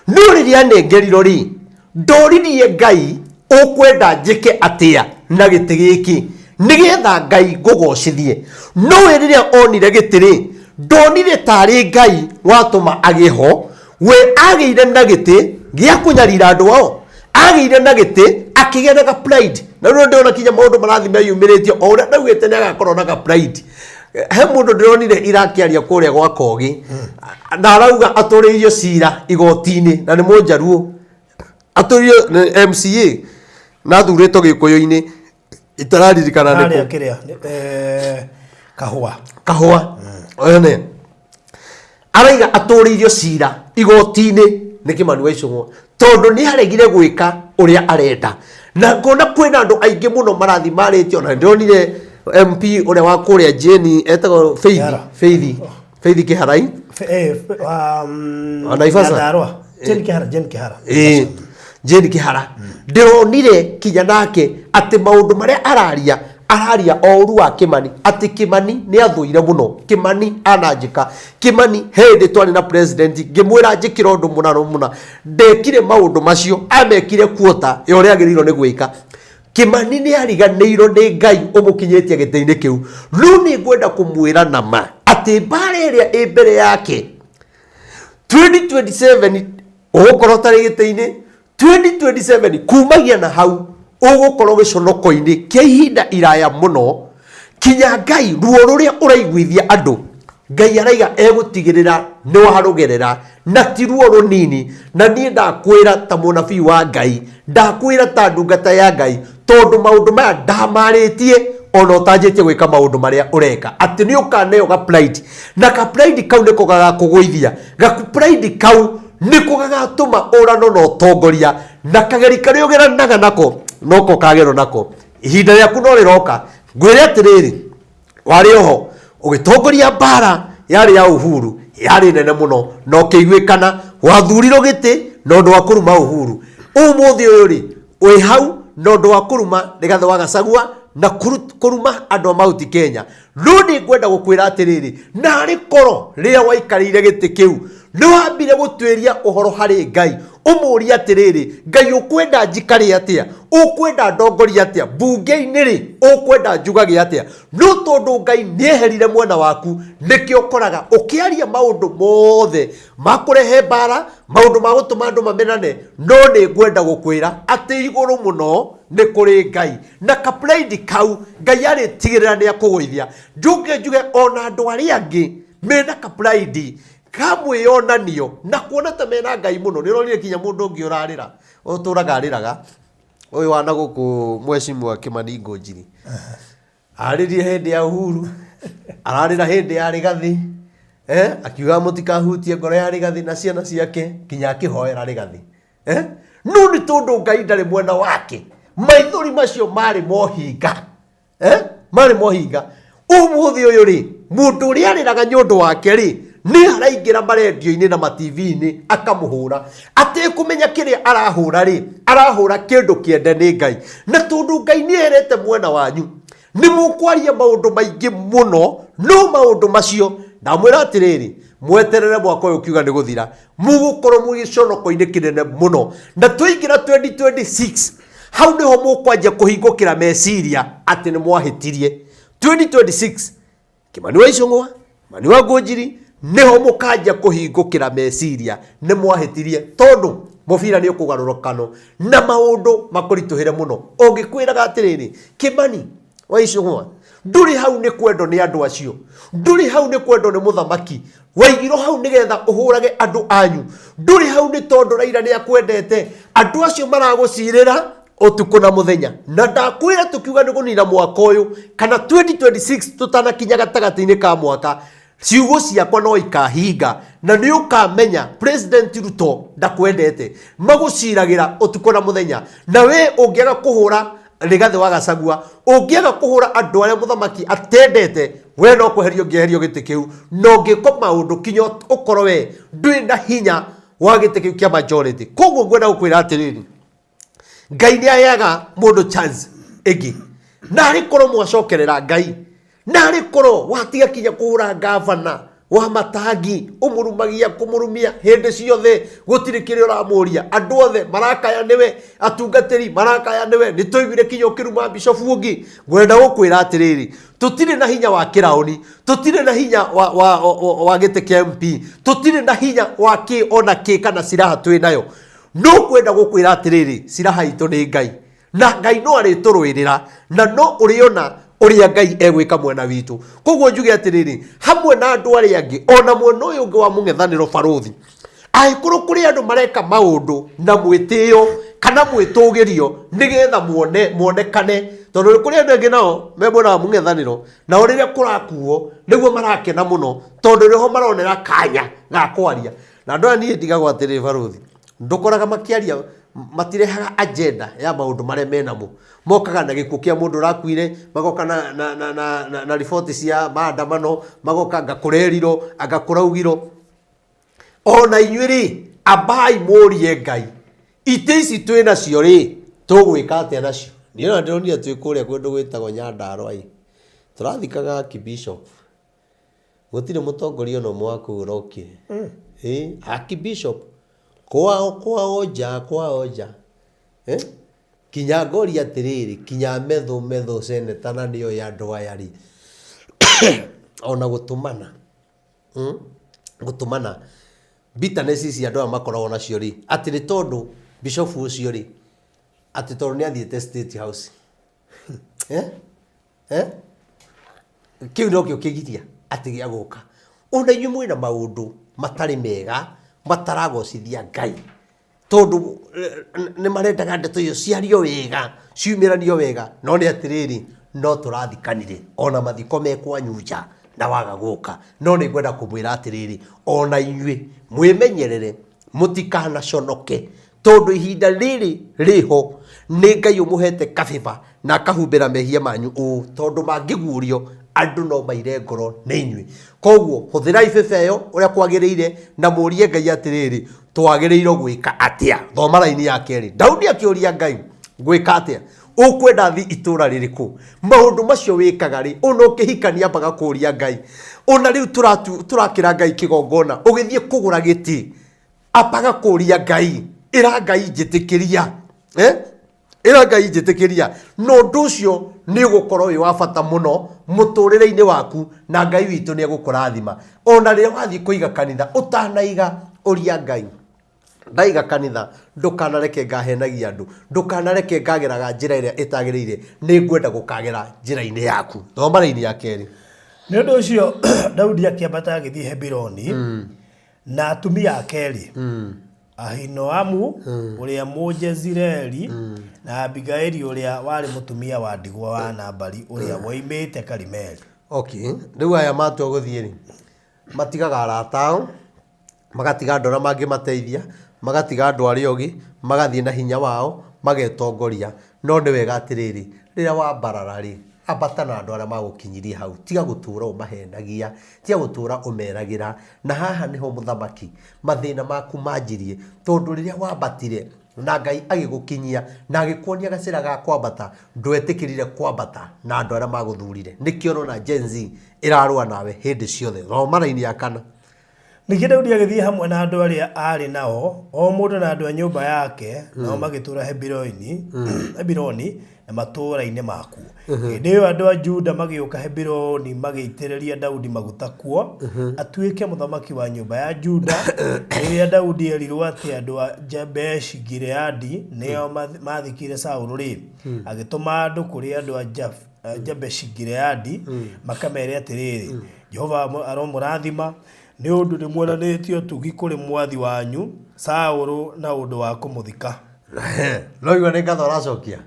no rĩrĩa anengerirwo rĩ ndoririe Ngai ũkwenda njĩke atĩa na gĩtĩ gĩkĩ nĩgetha Ngai ngũgocithie no rĩrĩa onire gĩtĩ rĩ ndonire tarĩ Ngai watũma agĩho we agĩire na gĩtĩ gĩa kũnyarira andũ ao agĩire na gĩtĩ akĩgĩa na pride na rĩu ndĩrona kinya maũndũ marathi meyumĩrĩtio o ũrĩa ndaugĩte nĩ agakorwo na pride he mũndũ ndĩronire irakĩaria kũrĩa gwa Kogi na arauga atũrĩirio cira igoti-inĩ na nĩ mũnjaruo atũrĩirio MCA na thurĩtwo Gĩkũyũ-inĩ itararirikana nĩkũ kĩrĩa kahũa one araiga atũrĩirio cira igoti-inĩ nĩ Kĩmani wa Icũng'wa tondũ nĩ aregire gwĩka ũrĩa arenda na ngona kwĩna andũ aingĩ mũno marathi marĩtio na ndĩronire MP ũrĩa wa kũrĩa Jane etagwo Faith Kĩharai Naivasha Jane Kĩhara ndĩronire kinya nake atĩ maũndũ marĩa araria o ũru wa Kĩmani atĩ Kĩmani nĩ athũire mũno Kĩmani ananjĩka Kĩmani hĩndĩ twarĩ na president ngĩmwĩra njĩkĩra ũndũ mũna ndekire maũndũ macio amekire kuota ya ũrĩa agĩrĩirwo nĩ gwĩka Kĩmani nĩ ariganĩirwo nĩ Ngai ũmũkinyĩtie gĩtĩ-inĩ kĩu rĩu nĩ ngwenda kũmwĩra nama atĩ mbara ĩrĩa ĩ mbere yake 2027 ũgũkorwo tarĩ gĩtĩ-inĩ 2027 kumagia na hau ũgũkorwo gĩconoko-inĩ kĩa ihinda iraya mũno kinya Ngai ruo rũrĩa ũraiguithia andũ Ngai araiga egũtigĩrĩra nĩ warũgerera na ti ruo rũnini na niĩ ndakwĩra ta mũnabii wa Ngai ndakwĩra ta ndungata ya Ngai tondũ maũndũ maya ndamarĩtie ona utanjitie gwika maundu maria ureka ati ni ukaneo ga pride na ka pride kau niko gagakuguithia ga pride kau niko gagatuma urano no tongoria na kageri kari ugeranaga nako noko kagero nako ihinda rĩaku no rĩroka ngwĩre atĩrĩrĩ warĩ oho ũgĩtongoria mbara yarĩ ya Uhuru yarĩ nene mũno no kĩiguĩkana wathurirwo gĩtĩ no ndũ wa kũruma Uhuru ũmũthĩ ũyũ rĩ wĩ hau no ndũ wa kũruma Rigathĩ wa Gachagua na kũruma andũ a Mount Kenya no nĩ ngwenda gũkwĩra atĩrĩrĩ narĩ koro rĩrĩa waikarĩire gĩtĩ kĩu nĩ wambire gũtuĩria ũhoro harĩ Ngai ũmũũria atĩrĩrĩ Ngai ũkwenda njikare atĩa ũkwenda ndongoria atĩa bunge-inĩ rĩ ũkwenda njugage atĩa no tondũ Ngai nĩeherire mwena waku nĩkĩo ũkoraga ũkĩaria maũndũ mothe ma kũrehe mbara maũndũ ma gũtũma andũ mamenane no nĩ ngwenda gũkwĩra atĩ igũrũ mũno nĩ kũrĩ Ngai na ka pride kau Ngai arĩtigĩrĩra nĩ akũgũithia njuge ona andũ arĩa angĩ mena ka pride kamwĩonanio na kuona ta mena Ngai mũno nĩ ũronire kinya mũndũ ũngĩ ũrarĩra ũtũraga arĩraga ũyũ wana gũkũ Mheshimiwa Kimani Ngonjiri arĩrie hĩndĩ ya Uhuru ararĩra hĩndĩ ya Rigathĩ akiuga mũtikahutie ngoro ya Rigathĩ na ciana ciake kinya akĩhoera Rigathĩ no nĩ tondũ Ngai ndarĩ mwena wake maithori macio marĩ mohinga marĩ mohinga ũmũthĩ ũyũ rĩ mũndũ ũrĩa arĩraga nyũndũ wake rĩ nĩ araingĩra marendio-inĩ na ma-TV-inĩ akamũhũra atekũmenya kĩrĩa arahũra rĩ arahũra kĩndũ kĩende nĩ Ngai na tondũ Ngai nĩ erete mwena wanyu nĩ mũkwaria maũndũ maingĩ mũno no maũndũ macio ndamwĩra atĩrĩrĩ mweterere mwaka ũyũ kiuga nĩ gũthira mũgũkorwo mũgĩconoko-inĩ kĩnene mũno na twaingĩra 2026 hau nĩho mũkwanjia kũhingũkĩra meciria atĩ nĩ mwahĩtirie 2026 Kimani wa Icũng'wa Kimani wa Ngonjiri niho mũkanjia kũhingũkĩra meciria nĩ mwahĩtirie tondũ mũbira nĩ ũkũgarũrũkano na maũndũ makũritũhĩre mũno ũngĩkwĩraga atĩrĩrĩ Kimani wa Icũng'wa ndũrĩ hau nĩ kwendwo nĩ andũ acio ndũrĩ hau nĩ kwendwo nĩ mũthamaki waigirwo hau nĩgetha ũhũrage andũ anyu ndũrĩ hau nĩ tondũ Raila nĩ akwendete andũ acio maragũcirĩra ũtukũ na mũthenya na ndakwĩra tũkiuga nĩ kũnina mwaka ũyũ kana 2026 tũtanakinya gatagatĩ-inĩ ka mwaka ciugo ciakwa no ikahinga na nĩ ũkamenya President Ruto ndakwendete magũciragĩra ũtukũ na mũthenya na we ũngĩaga kũhũra Rigathĩ wa Gachagua ũngĩaga kũhũra andũ arĩa mũthamaki atendete we no kweherio ngĩeherio gĩtĩ kĩu no ngĩko maũndũ kinya ũkorwo we ndũrĩ na hinya wa gĩtĩ kĩu kĩa majority koguo ngwenda gũkwĩra atĩrĩrĩ Ngai nĩ aheaga mũndũ chance ĩngĩ na arĩ korwo mwacokerera Ngai na arĩ korwo watiga kinya kũhũra gavana wa Matangi ũmũrumagia kũmũrumia hĩndĩ ciothe gũtirĩ kĩrĩa ũramũria andũ othe marakaya nĩwe atungatĩri marakaya nĩwe nĩ tũiguire kinya ũkĩruma bishofu ũngĩ ngwenda gũkwĩra atĩrĩrĩ tũtirĩ na hinya wa kĩraũni tũtirĩ na hinya wa gĩtĩ kĩa MP tũtirĩ na hinya wa kĩ ona kĩ kana ciraha twĩ nayo no kwenda gũkwĩra atĩrĩrĩ ciraha itũ nĩ Ngai na Ngai no arĩtũrũĩrĩra na no ũrĩona ũrĩa Ngai egwĩka mwena witũ koguo njuge atĩrĩrĩ hamwe na andũ arĩa angĩ ona mwena ũyũ ũngĩ wa mũng'ethanĩro barũthi angĩkorwo kũrĩ andũ mareka maũndũ na mwĩtĩo kana mwĩtũgĩrio nĩgetha muonekane tondũ kũrĩ andũ angĩ nao me mwena wa mũng'ethanĩro nao rĩrĩa kũrakuo nĩguo marakena mũno tondũ nĩho maronera kanya ga kwaria na andũ aya niĩ ndigagwo atĩrĩrĩ barũthi ndũkoraga makĩaria matirehaga agenda ya maũndũ marĩa menamo mokaga na gĩkuũ kĩa mũndũ ũrakuire magoka na riboti cia maandamano magoka ngakũrerirwo angakũraugirwo ona inyuĩ rĩ ambai mũrie Ngai itĩ ici twĩ nacio rĩ tũgwĩka atĩa nacio niĩ ona ndĩronire twĩ kũrĩa kwĩndũ gwĩtagwo Nyandarũa tũrathikaga Archbishop gũtirĩ mũtongoria ona ũmwe wa kũu ũrokire Archbishop kwao nja kinya ngoria atĩrĩrĩ kinya metho seneta na nĩyo ya andũ aya rĩ ona gũtũmana bitterness ici andũ aya makoragwo nacio rĩ atĩ nĩ tondũ bishop ũcio rĩ atĩ tondũ nĩ athiĩte State House kĩu no kĩo kĩgiria atĩ gĩa gũka ona inyuĩ mwĩna maũndũ matarĩ mega mataragocithia Ngai tondu nĩ marendaga ndeto iyo ciario wega ciumĩranio wega no nĩ atĩrĩrĩ no turathikanire ona mathiko mekwanyu nja na waga guka no ni ngwenda kumwira atiriri ona inyui mwimenyerere mutikana conoke tondu ihinda riri riho ni Ngai umuhete kabiba na kahumbira mehia manyu tondu mangigurio andu no maire ngoro ni inyui koguo huthira ibebe yo uria kwagiriire na murie Ngai atiriri twagiriirwo gwika atia thoma raini ya keri Daudi akiuria Ngai gwika atia ukwenda thi itura ririku maundu macio wikaga ri una ukihikania baga kuria Ngai una riu turakira Ngai kigongona ugithie kugura giti apaga kuria Ngai ira Ngai njitikiria ira Ngai njitikiria no nducio ni gukorwo wi wa bata muno muturire-ini waku na Ngai witu ni egukurathima ona riria wathi kuiga kanitha utanaiga uria Ngai ndaiga kanitha ndukanareke ngahenagia andu ndukanareke ngageraga njira iria itagiriire ni ngwenda gukagera njira-ini yaku thoma raini ya keri ni undu ucio Daudi akiambata agithie Hebironi na atumia akeri Ahinoamu uria Mujezireli na Abigaili uria wari mutumia wa ndigwa wa Nabali uria woimite Karimeli. Okay, riu aya matua guthie ri matigaga aratao magatiga andũ arĩa mangĩmateithia magatiga andũ arĩa ogi magathie na hinya wao magetongoria no nĩ wega atirĩrĩ rĩrĩa wambarara rĩ ambata na andũ arĩa magũkinyirie hau tiga gũtũra ũmahenagia tiga gũtũra ũmeragira na haha nĩho mũthamaki mathĩna maku manjirie tondũ rĩrĩa wambatire na Ngai agĩgũkinyia na agĩkuonia gacĩra ga kwambata ndwetĩkĩrire kwambata na andũ arĩa magũthurire nĩkĩo rona Gen Z ĩrarũa nawe hĩndĩ ciothe thoma raini ya kana. Ningĩ Daudi agĩthiĩ hamwe na andũ arĩa arĩ nao o mũndũ na andũ a nyũmba yake nao magĩtũra Hebironi na matũũra-inĩ makuo. Hĩndĩ ĩyo andũ a Juda magĩũka Hebironi magĩitĩrĩria Daudi maguta kuo atuĩke mũthamaki wa nyũmba ya Juda. Rĩrĩa Daudi erirwo atĩ andũ a Jabeshi Gileadi nĩo mathikire Saũlũ rĩ agĩtũma andũ kũrĩ andũ a Jabeshi Gileadi makamere atĩrĩrĩ Jehova aromũrathima nĩ ũndũ nĩ muonanĩtie ũtugi kũrĩ mwathi wanyu Saũlũ na ũndũ wa kũmũthika. No igua nĩ ngatho aracokia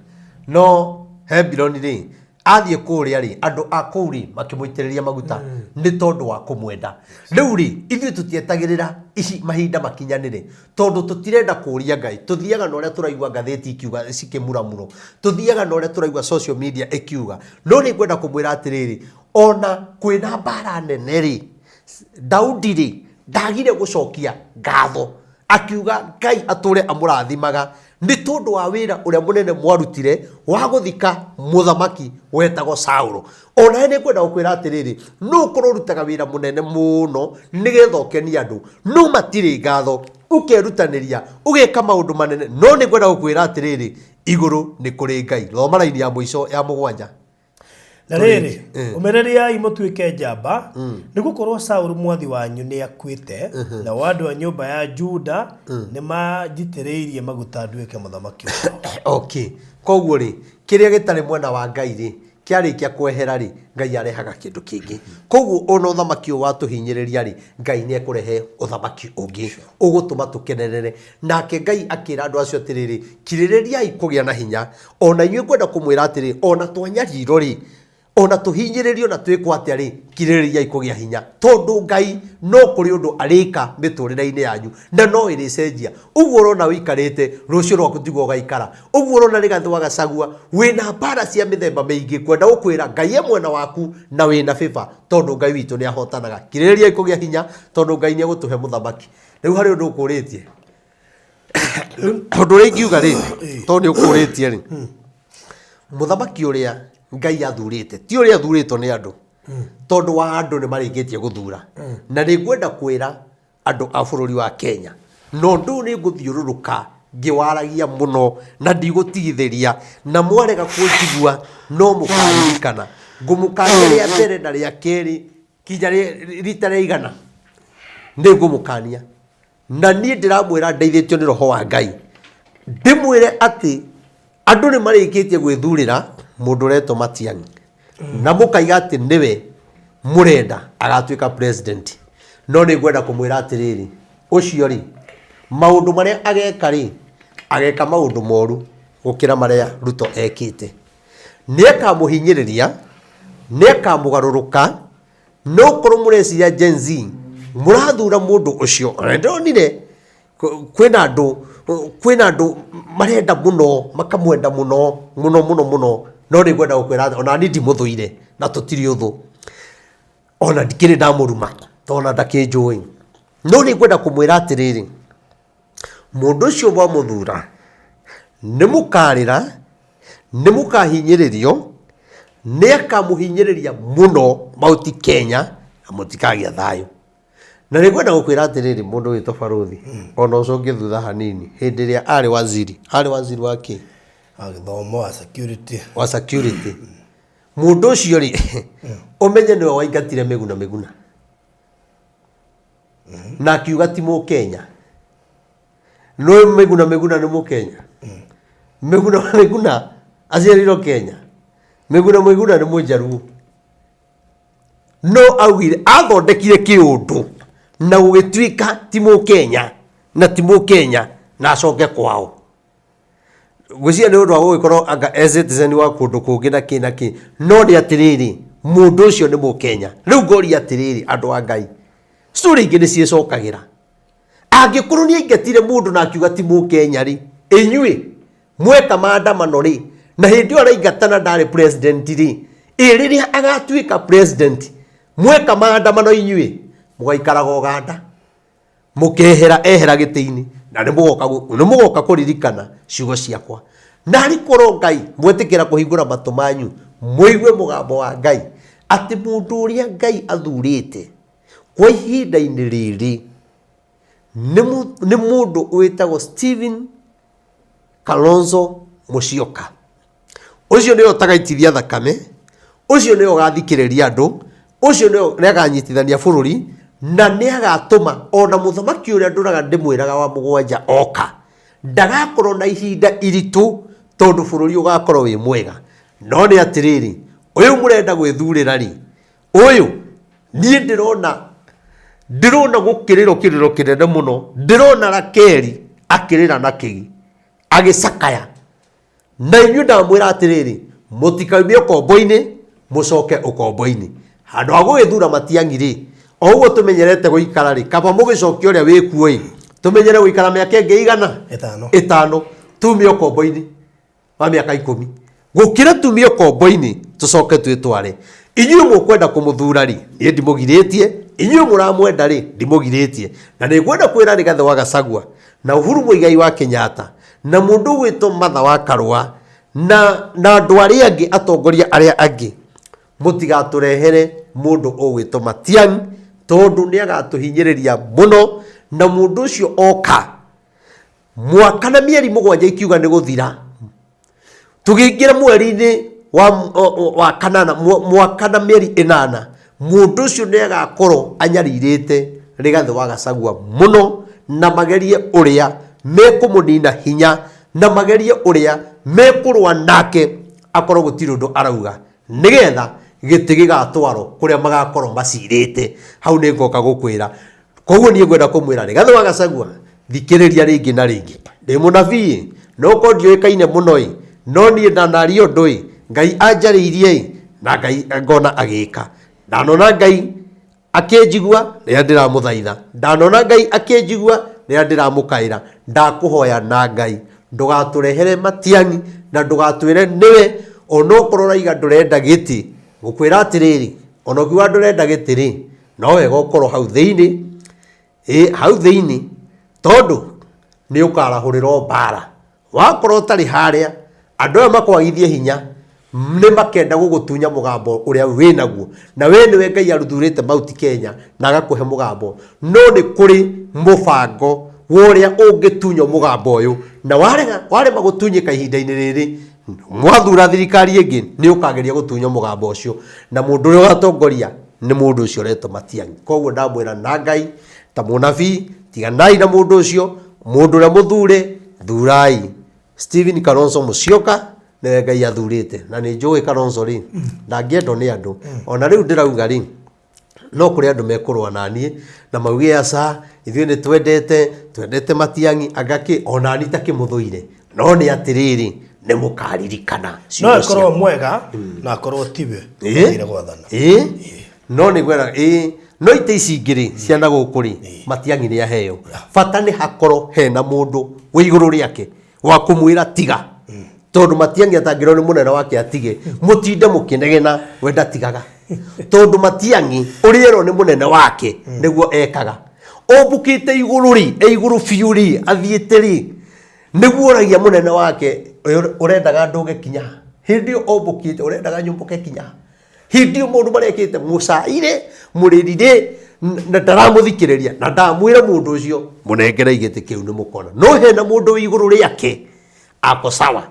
no Hebironi rĩ athiĩ kũrĩa rĩ andũ a kũu rĩ makĩmũitĩrĩria maguta nĩ tondũ wa kũmwenda. Rĩu rĩ ithuĩ tũtietagĩrĩra ici mahinda makinyanĩre tondũ tũtirenda kũria Ngai tuthiaga na ũrĩa tũraigua ngathĩti ikiuga cikĩmuramuro tuthiaga na ũrĩa tũraigua social media ikiuga no nĩ ngwenda kũmwĩra atĩrĩrĩ ona kwĩna mbara nene rĩ Daudi rĩ ndagire gũcokia ngatho akiuga Ngai atũre amũrathimaga nĩ tondũ wa wĩra ũrĩa mũnene mwarutire wa gũthika mũthamaki wetagwo Saũlũ. Ona nĩ ngwenda gũkwĩra atĩrĩrĩ no ũkorwo ũrutaga wĩra mũnene mũno nĩgetha ũkenie andũ no matirĩ ngatho ũkerutanĩria ũgeka maũndũ manene no nĩ ngwenda gũkwĩra atĩrĩrĩ igũrũ nĩ kũrĩ Ngai. Thoma raini ya mũico ya mũgwanja. Na rĩrĩ ũmereriai mũtuĩke njamba nĩ gũkorwo Saũlũ mwathi wanyu nĩ akuĩte na andũ a nyũmba ya Juda nĩ manjitĩrĩirie maguta nduĩke mũthamaki wao. Okay, koguo rĩ kĩrĩa gĩtarĩ mwena wa Ngai rĩ kĩarĩkia kwehera rĩ Ngai arehaga kĩndũ kĩngĩ. Koguo ona ũthamaki ũyũ watũhinyĩrĩria rĩ Ngai nĩ ekũrehe ũthamaki ũngĩ ũgũtũma tũkenerere. Nake Ngai akĩra andũ acio atĩrĩrĩ kirĩrĩriai kũgĩa na hinya ona inyuĩ ngwenda kũmwĩra atĩrĩ ona twanyariirwo rĩ ona tuhinyĩrĩrio na twĩkwo atĩa rĩ kirĩrĩriai kũgĩa hinya tondũ Ngai no kũrĩ ũndũ arĩka mĩtũrĩre-inĩ yanyu na no ĩrĩcenjia. Ũguo ũrona ũikarĩte rũciũ rwaku tigwo ũgaikara. Ũguo ũrona Rigathĩ wa Gachagua wĩna mbara cia mĩthemba mĩingĩ kwenda gũkwĩra Ngai mwena waku na wĩna bĩba tondũ Ngai witũ nĩ ahotanaga. Kirĩrĩriai kũgĩa hinya tondũ Ngai nĩ egũtũhe mũthamaki. Rĩu harĩ ũndũ ũkũrĩtie ũndũ ũrĩa ingiuga rĩ tondũ nĩ ũkũrĩtie rĩ mũthamaki ũrĩa Ngai athurĩte ti ũrĩa athurĩtwo nĩ andũ tondũ wa andũ nĩ marĩkĩtie gũthura na nĩ ngwenda kwĩra andũ a bũrũri wa Kenya no ndũ nĩ ngũthiũrũrũka ngĩwaragia mũno na ndigũtigithĩria na mwarega kũnjigua no mũkaririkana ngũmũkania rĩa mbere na rĩa kerĩ kinya rita rĩa igana nĩ ngũmũkania na niĩ ndĩramwĩra ndeithĩtio nĩ roho wa Ngai ndĩmwĩre atĩ andũ nĩ marĩkĩtie gwĩthurĩra mũndũ ũretwo Matiang'i na mũkaiga atĩ nĩwe mũrenda agatuĩka president no nĩ ngwenda kũmwĩra atĩrĩrĩ ũcio rĩ maũndũ marĩa ageka rĩ ageka maũndũ moru gũkĩra marĩa Ruto ekĩte nĩakamuhinyĩrĩria nĩakamugarũrũka no korwo mũreciria Gen Z mũrathura mũndũ ũcio ndonire kwĩna andũ marenda mũno makamwenda mũno no nĩ gwenda gũkwĩra ona ni ndimũthũire na tũtirĩ ũthũ ona ndikĩrĩ ndamũruma tona ndakĩnjũĩ no nĩ gwenda kũmwĩra atĩrĩrĩ mũndũ ũcio mwamũthura nĩ mũkarĩra nĩ mũkahinyĩrĩrio nĩ akamuhinyĩrĩria mũno mauti Kenya na mũtikagĩa thayũ na nĩ gwenda gũkwĩra atĩrĩrĩ mũndũ wĩtwo Barothi ona ũcoke thutha hanini hĩndĩ ĩrĩa arĩ waziri wa kĩ agĩthomo wa security mũndũ ũcio rĩ ũmenye nĩwe waingatire Miguna na akiuga ti Mũkenya no Miguna nĩ Mũkenya Miguna aciarirwo Kenya Miguna nĩ Mũjaruo no augire athondekire kĩũndũ na gũgĩtuĩka ti Mũkenya na acoke kwao gwĩciria nĩ ũndũ wa gũgĩkorwo anga citizen wa kũndũ kũngĩ na kĩ no nĩ atĩrĩrĩ mũndũ ũcio nĩ Mũkenya rĩu ngoria atĩrĩrĩ andũ a Ngai story ingĩ nĩ ciĩcokagĩra angĩkorwo nĩ aingatire mũndũ na akiuga ti Mũkenya rĩ inyuĩ mweka maandamano rĩ na hĩndĩ ĩyo araingatana ndarĩ president rĩ rĩrĩa agatuĩka president mweka maandamano inyuĩ mũgaikaraga Uganda mũkehera gĩtĩ-inĩ na nĩ mũgoka kũririkana ciugo ciakwa na arĩ korwo Ngai mwetĩkĩra kũhingũra matũ manyu mũigue mũgambo wa Ngai atĩ mũndũ ũrĩa Ngai athurĩte kwa ihinda-inĩ rĩrĩ nĩ mũndũ wĩtagwo Stephen Kalonzo Musyoka ũcio nĩwe ũtagaitithia thakame ũcio nĩwe ũgathikĩrĩria andũ ũcio nĩwe aganyitithania bũrũri na nĩ agatũma ona mũthamaki ũrĩa ndũraga ndĩmwĩraga wa mũgwanja oka ndagakorwo na ihinda iritũ tondũ bũrũri ũgakorwo wĩ mwega no nĩ atĩrĩrĩ ũyũ mũrenda gwĩthurĩra rĩ ũyũ niĩ ndĩrona gũkĩrĩrwo kĩrĩro kĩnene mũno ndĩrona Rakeri akĩrĩra na kĩgi agĩcakaya na inyuĩ ndamwĩra atĩrĩrĩ mũtikaumie ũkombo-inĩ mũcoke ũkombo-inĩ handũ ha gũgĩthura Matiang'i rĩ o ũguo tũmenyerete gũikara rĩ kaba mũgĩcokia ũrĩa wĩkuo ĩ tũmenyere gũikara mĩaka ĩngĩ igana 5 tumie ũkombo-inĩ wa mĩaka 10 gũkĩra tumie ũkombo-inĩ tũcoke twĩtware inyuĩ mũkwenda kũmũthura rĩ niĩ ndimũgirĩtie inyuĩ mũramwenda rĩ ndimũgirĩtie na nĩ ngwenda kwĩra Rigathĩ wa Gachagua na Uhuru Muigai wa Kenyatta na mũndũ gwĩtwo Martha wa Karũa na andũ arĩa angĩ atongoria arĩa angĩ mũtigatũrehere mũndũ ũgwĩtwo Matiang'i tondũ nĩ agatũhinyĩrĩria mũno na mũndũ ũcio oka mwaka na mĩeri 7 ikiuga nĩ gũthira tũgĩingĩra mweri-inĩ wa kanana mwaka na mĩeri 8 mũndũ ũcio nĩ agakorwo anyarĩrĩte Rigathĩ wa Gachagua mũno na magerie ũrĩa mekũmũnina hinya na magerie ũrĩa mekũrũa nake akorwo gũtirĩ ũndũ arauga nĩgetha gĩtĩ gĩgatwarwo kũrĩa magakorwo macirĩte hau nĩ ngoka gũkwĩra koguo niĩ ngwenda kũmwĩra Rigathĩ wa Gachagua thikĩrĩria rĩngĩ na rĩngĩ ndĩ mũnabii no ko ndiũĩkaine mũno ĩ no niĩ ndanaria ũndũ ĩ Ngai anjarĩirie na Ngai ngona agĩka ndanona Ngai akĩnjigua rĩrĩa ndĩramũthaitha ndanona Ngai akĩnjigua rĩrĩa ndĩramũkaĩra ndakũhoya na Ngai ndũgatũrehere Matiang'i na ndũgatwĩre nĩwe onokorwo raiga ndũrenda gĩtĩ gũkwĩra atĩrĩrĩ ona ũkiuga ndũrenda gĩtĩ rĩ no wega ũkorwo hau thĩinĩ tondũ nĩ ũkarahũrĩrwo mbara wakorwo ũtarĩ harĩa andũ aya makwagithie hinya nĩ makenda gũgũtunya mũgambo ũrĩa wĩnaguo na we nĩwe Ngai aruthurĩte Mount Kenya na agakũhe mũgambo no nĩ kũrĩ mũbango ũrĩa ũngĩtunywo mũgambo ũyũ na warema gũtunyĩka ihinda-inĩ rĩrĩ mwathura thirikari ĩngĩ nĩ ũkageria gũtunywo mũgambo ũcio na mũndũ ũrĩa ũgatongoria nĩ mũndũ ũcio ũretwo Matiang'i koguo ndamwĩra na Ngai ta mũnabii tiganai na mũndũ ũcio mũndũ ũrĩa mũthure thurai Stephen Kalonzo Musyoka nĩwe Ngai athurĩte na nĩ njũĩ Kalonzo rĩ ndangĩendwo nĩ andũ ona rĩu ndĩrauga rĩ no kũrĩ andũ mekũrũa naniĩ na mauge aca ithuĩ nĩ twendete Matiang'i agakĩ ona ni takĩmũthũire no nĩ atĩrĩrĩ nĩ mũkaririkana no akorwo mwega na akorwo tiwe ĩĩ no nĩ gwera no ite ici ingĩ ciana gũkũ rĩ Matiang'i nĩ aheo bata nĩ hakorwo hena mũndũ wĩ igũrũ rĩake wa kũmwĩra tiga tondu Matiang'i atangĩrwo nĩ mũnene wake atige mũtinde mũkĩnegena wenda tigaga tondu Matiang'i ũrĩerwo nĩ mũnene wake nĩguo ekaga ũmbũkĩte igũrũ rĩ igũrũ biũ rĩ athiĩte rĩ nĩguo ũragia mũnene wake ũrendaga ndũge kinya hĩndĩ ĩyo ũmbũkĩte ũrendaga nyũmbũke kinya hĩndĩ ĩyo mũndũ marekĩte mũcaire mũrĩrire na ndaramũthikĩrĩria na ndamwĩra mũndũ ũcio mũnengere igĩtĩ kĩu nĩ mũkona no hena mũndũ wĩ igũrũ rĩake ako sawa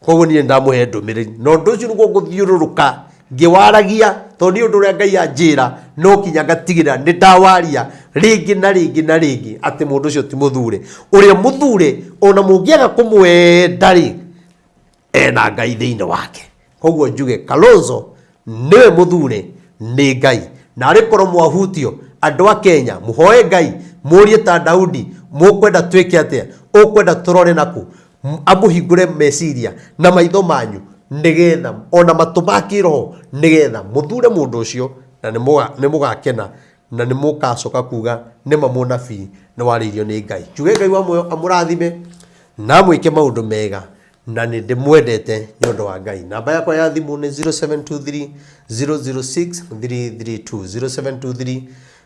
koguo niĩ ndamũhe ndũmĩrĩri no ũndũ ũcio nĩguo ngũthiũrũrũka ngĩwaragia tondũ nĩ ũndũ ũrĩa Ngai anjĩra no kinya ngatigĩrĩra nĩ ndawaria rĩngĩ na rĩngĩ na rĩngĩ atĩ mũndũ ũcio ti mũthure ũrĩa mũthure ona mũngĩaga kũmwenda rĩ ena Ngai thĩinĩ wake koguo njuge Kalonzo nĩwe mũthure nĩ Ngai na arĩkorwo mwahutio andũ a Kenya mũhoe Ngai mũrie ta Daudi mũkwenda twĩke atĩa ũkwenda tũrore naku amũhingũre meciria na maitho manyu nigetha ona matũ ma kĩroho nigetha mũthure mũndũ ũcio na nĩ mũgakena na nĩ mũgacoka kuga nĩma mũnabii nĩ warĩirio nĩ Ngai njuge Ngai wa muoyo amũrathime na mwĩke maũndũ mega na nĩ ndĩmwendete nĩ ũndũ wa Ngai namba yakwa ya thimũ nĩ 0723 006 332 0723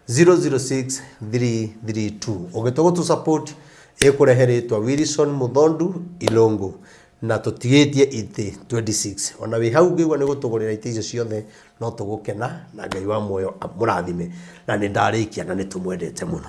006 332 ũgĩtwa gũtũ support ĩkũrehe rĩtwa Wilson Muthondu Ilongo na tũtigĩtie itĩ 26 ona wĩ hau ngĩigua nĩ gũtũgũrĩra itĩ icio ciothe no tũgũkena na Ngai wa muoyo amũrathime na nĩ ndarĩkia na nĩ tũmwendete mũno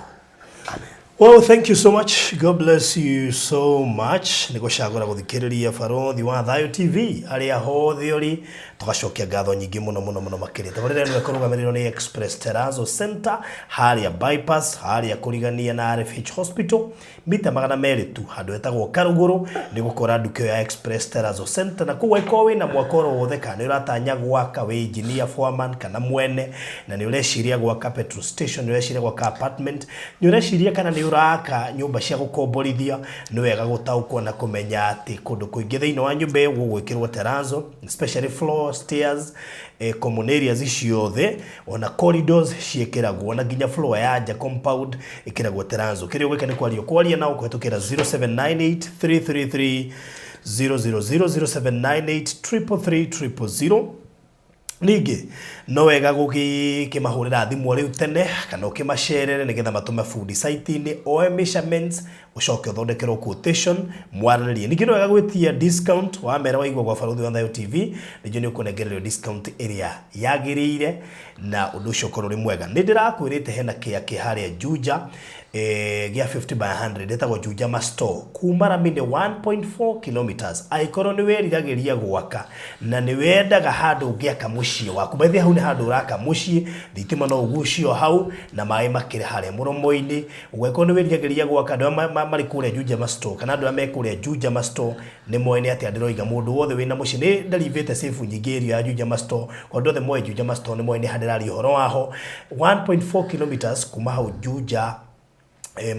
amen. Well, thank you so much. God bless you so much. Niko shagora guthikiriria Barothi wa Thayo TV aria hothe uri tugacokia ngatho nyingi muno makiri. Tabarire nwe kurugamiriro ni Express Terrazzo Center haria bypass haria kurigania na RFH Hospital mita magana meri tu handu etagwo Karuguru ni gukora nduka ya Express Terrazzo Center na kuwa ikowi na mwakoro wothe kana uratanya gwaka we engineer foreman kana mwene na ni ureshiria gwaka petrol station ni ureshiria gwaka apartment ni ureshiria kana ni uraka nyumba cia gukomborithia ni wega gutaukwo na kumenya ati kundu kuingi thiini wa nyumba iyo gwikirwo terrazzo especially floor stairs common areas ciothe ona corridors ciekiragwo na ginya floor ya nja compound ikiragwo terrazzo kirio gwika ni kwaria na ukuhetukira 0798 333 000 0798 333 000 Ningĩ no wega gũkĩmahũrĩra thimũ rĩu tene kana ũkĩmacerere nĩgetha matume fundi site-inĩ oe measurements ucoke ũthondekerwo quotation mwarĩrĩrie. Ningĩ no wega gwĩtia discount wa mera waigua gwa Barothi wa Thayo TV nĩnjũ nĩ ũkũnengererio discount ĩrĩa yagĩrĩire na ũndũ ũcio ũkorwo ũrĩ mwega. Nĩ ndĩrakwĩrĩte hena kĩaki harĩa Juja gĩa 50 by 100 etagwo Juja Masto kuma Ramine 1.4 kilometers aikorwo nĩ weriragĩria gwaka na nĩ wendaga handũ ũngĩaka mũciĩ waku bethi hau nĩ handũ ũraka mũciĩ thitima no ũgucio hau na maĩ makĩre harĩa mũromo-inĩ ũgĩkorwo nĩ weriragĩria gwaka andũ marĩ kũrĩa Juja Masto kana andũ me kũrĩa Juja Masto nĩ moene atĩ ndĩroiga mũndũ wothe wĩna mũciĩ nĩ ndarivĩte safe nyingĩ area ya Juja Masto andũ othe moe Juja Masto nĩ moene handirari ũhoro waho 1.4 kilometers kuma hau Juja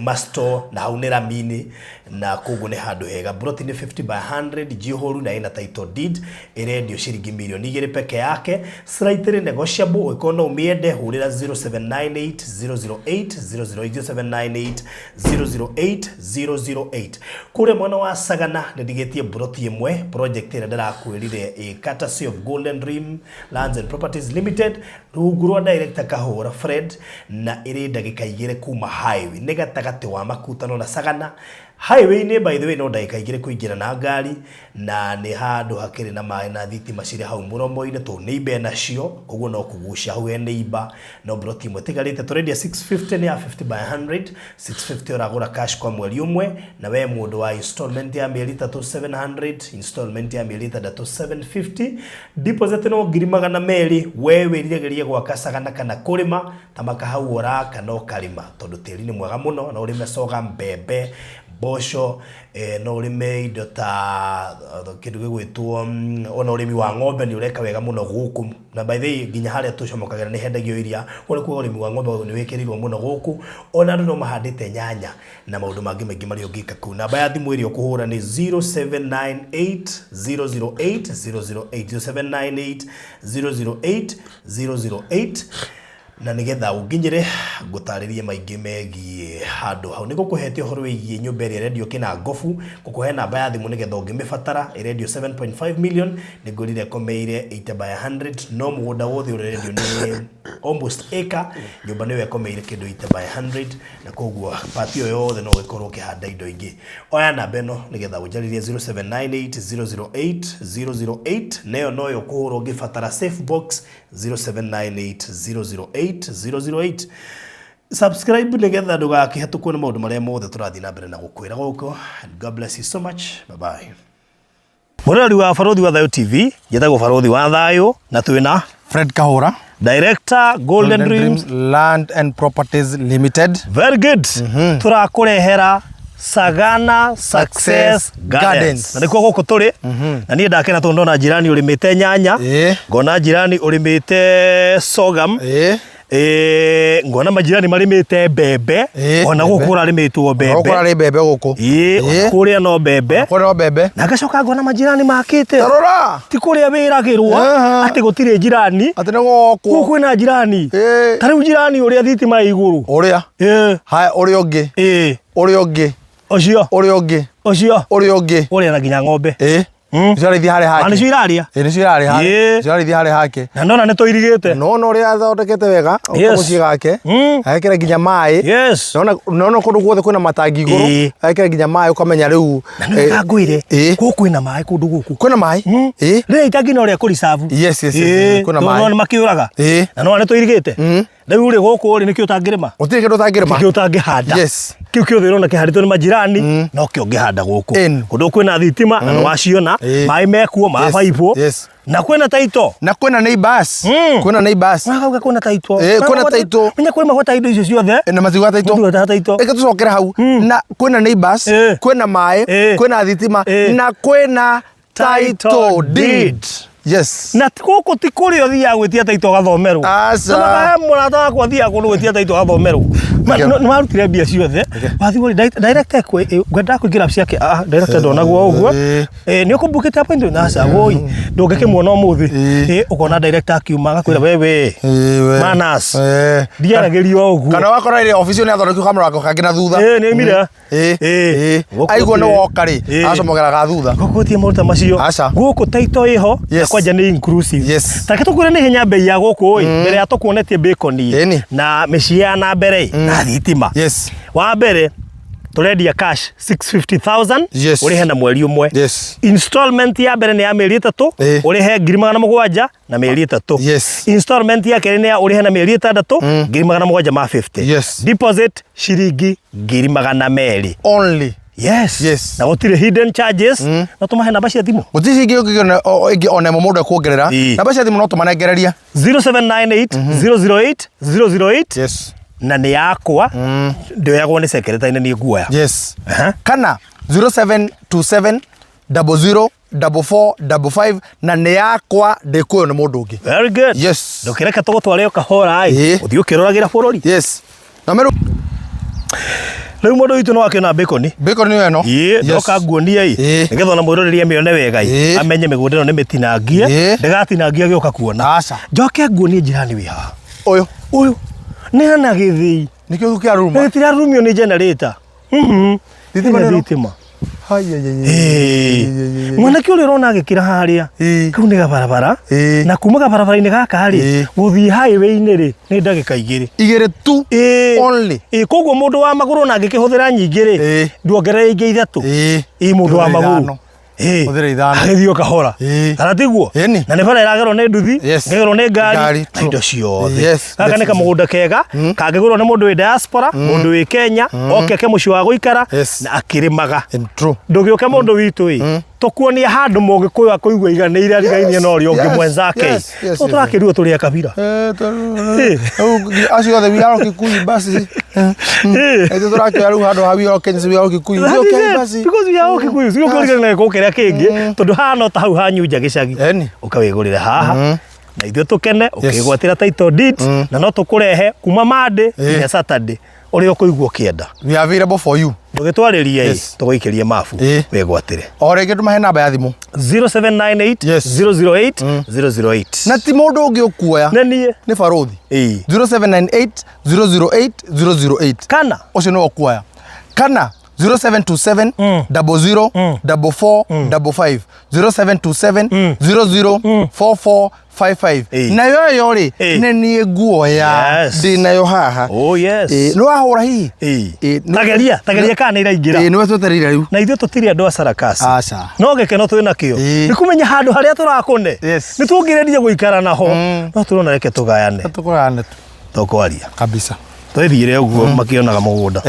Masto na hau nĩ Ramine na koguo nĩ handũ hega broti nĩ 50 by 100 jihoru na ina title deed irendio ciringi milioni 2 peke yake slightly negotiable ũkorwo no ũmiende hũrĩra 0798 008 008 kũrĩa mwana wa Sagana nĩndigĩtie broti ĩmwe project ĩrĩa ndĩrakwĩrire courtesy of Golden Dream Lands and Properties Limited rungu rwa director Kahũra Fred na ĩrĩ ndagĩka 2 kuma highway nĩ gatagati wa Makutano na Sagana highway ni by the way no ndagĩka 2 kuingira na ngari na nĩ handũ hakĩrĩ na maĩ na thitima cirĩ hau mũromo-inĩ to neighbor nacio koguo no kũgucia hau neighbor no broti ĩmwe tigarĩte tũrendia 650 ya 50 by 100 650 ũragũra cash kwa mweri ũmwe na we mũndũ wa installment ya mĩeri 700 installment ya mĩeri 750 deposit no ngiri magana merĩ we wĩriragĩria gwaka Sagana kana kũrĩma ta makahau ũraka no karĩma tondũ tĩri nĩ mwega mũno na ũrĩme coga mbembe mboco no urime indo ta kindu gigwitwo ona urimi wa ng'ombe ni ureka wega muno guku na by the way nginya haria tucomokagera ni hendagio iria kuri kwa urimi wa ng'ombe ni wikirirwo muno guku ona andu no mahandite nyanya na maundu mangi maingi mari ungika ku namba ya thimu iria ukuhura ni 0798008008 0798008008 na nigetha unginyire ngutaririe maingi megie handu hau niko kuhete horo wigie nyumba ria radio kina ngofu kukuhe namba ya thimu nigetha ungimefatara radio 7.5 million nigurire komeire 8/100 no mugunda wothe uri radio ni almost acre nyumba niwe komeire kindu 8/100 na koguo pati yo yothe no gikorwo kihanda indo ingi oya namba no nigetha unjaririe 0798008008 neyo noyo kuhuro ngifatara safe box 0798008008 subscribe nigetha ndugakihetukwo ni maundu maria mothe turathi na mbere na gukwira guko and God bless you so much bye bye. Murori wa Barothi wa Thayo TV jetagwo Barothi wa Thayo na twina Fred Kahura, Director Golden Dreams Land and Properties Limited. Very good. Turakurehera Sagana Success Gardens. Na nikuo guku turi na nie ndakena tondu ndona jirani urimite nyanya ngona jirani urimite sorghum ngona majirani marimite bebe ona gukura rimitwo bebe gukura ri bebe guku kuria no bebe kuria bebe na gacoka ngona majirani makite tarora ti kuria wiragirwo ati gutire jirani ati ni goku kwina jirani tariu jirani uria thitima iguru uria hai uria ungi uria ungi ocio uria ungi ocio uria ungi uria na nginya ng'ombe Niciarithi hari hake. Ani ciraria? Niciari hari. Niciarithi hari hake. Na ndona nitoirigite. No ria athondekete wega umuciĩ gake. Ekire nginya mai. Yes. Nona kundu guothe kwina matangi iguru. Ekire nginya mai ukamenya riu. Na ngwire. Guku kwina mai kundu guku. Kwina mai? Ria itangi no ria kurisavu. Yes. Kwina mai. No makiuraga. Na no nitoirigite. Riu ri guku ri nikio tangirima. Utire kindu tangirima. Nikio tangihanda. Yes. Kiu kio thiro na kihanditwo ni majirani no kio ngihanda guku. Kundu kwina thitima na no waciona mai mekuo mabaibo. Yes. Na kwina taito. Na kwina neighbors. Kwina neighbors. Mwaka kwina taito. Kwina taito. Minya kwina mahota indo icio ciothe. Na maziwa taito. Maziwa taito. Eka tucokera hau. Na kwina neighbors, kwina mai, kwina thitima na kwina title deed. Yes. Na guku ti kuri othia gwitia taito gathomerwo. Asa. Murata wakwa thia kuri gwitia taito gathomerwo. Ni marutire mbia ciothe. Wathi gori director gwenda kuingira ciake. Director ndonagwo uguo. Ni ukumbukite appointment na asa woi. Ndungikimwona umuthi. Ukona director akiuma gakwira wewe. Manas. Ndiaragerio uguo. Kana wakora ile office ni athondekio kamera gako kangina thutha. Ni mira. Aigua no wokari. Acomogera ga thutha. Gukutie muruta macio. Guku taito iho. Kwanja ni inclusive. Yes. Take tukure ni hinya bei ya guku mbere ya tukuonetie bacon na meshia na mbere na thitima. Yes. Wa mbere turendia cash 650,000 urihe na mweri umwe. Yes. Installment ya mbere ni ya mieri 3 urihe 7,700 na mieri 3. Yes. Installment ya keri ni ya urihe na mieri 6 7,750. Yes. Deposit shiringi 2,200 Only. Yes. Yes. Na gutire hidden charges. Na tumahe namba cia thimu. Gutire ingi ona mundu akuongerera. Namba cia thimu no tumanengereria 0798 008 Yes. na ni yakwa ndoyagwo ni secretary ni nguoya. Yes. Kana 0727 004455 na ni yakwa ndikuyo ni mundu ungi. Very good. Yes. Ndukireka tugutware kahora ai uthio kiroragira bururi. Yes. Na meru Riu mundu witu no akiona bacon. Bacon ni eno. Ndoka nguonia nigetha na mwiroriria mione wega amenye migunda no ni mitinangie ndigatinangie gioka kuona. Aca. Njoke nguonie jirani wi ha. Uyu ni hana githi. Nikio thukia ruma. Etira rumio ni generator. Thitima. Mwana kio rona agikira haria. Kau ni gabarabara. Na kuma gabarabara-ini gaka hari guthii highway-ini ri ni ndagika igiri tu only. Koguo mundu wa maguru na agikihuthira nyingi ri nduongerere ingi ithatu. Mundu wa maguru Uthire ithano. Agithio kahora. Kana tiguo. Na ni bara iragerwo ni nduthi, ngegerwo ni ngari, indo ciothe. Gaka ni kamugunda kega, kangegurwo ni mundu wi diaspora, mundu wi Kenya, oke ke muci wa guikara na akirimaga. Ndugioke mundu witu tukuonia handu mugikuyu akuigua iganire arigainie no ri ungi mwenzake. Turakiruo turi akabira. Acio othe wiraro Kikuyu basi. Ito turakioya riu handu hawi o Kenya we all Kikuyu. Okay basi. Because we are all Kikuyu. Sio kuri na ko keria kingi tondu hano ta hau hanyunja gicagi. Ukawigurire haha. Na ithuĩ tũkene ũkĩgwatĩra title deed na no tũkũrehe kuma Monday nginya Saturday ũrĩa ũkũigua ũkĩenda. We are available for you. Ndũgĩtwarĩrie tũgũikĩrie mabu wĩgwatĩre. O rĩngĩ tũmahe namba ya thimũ 0798 008 008. Na ti mũndũ ũngĩ ũkuoya. Nĩ Barothi. 0798 008 008. Kana ũcio nĩ ũkuoya. Kana 0727 00 44 55 0727 00 44 55. Na yoyo ri nĩ nguoya ndinayo haha. Oh yes. Nĩ wahũra hihi? Tageria kana iraingĩra. Nĩ wetereire rĩu. Na ithuĩ tũtirĩ andũ a Sarakasi. Aca. No gĩkeno twĩ nakĩo. Nĩ kũmenya handũ harĩa tũrakũne. Nĩ tuongĩrĩrie gũikara naho. No tũrona reke tũgayane. Tũkũgayane tu. Tũkwaria. Kabisa. Twĩthiĩre ũguo makĩonaga mũgũnda.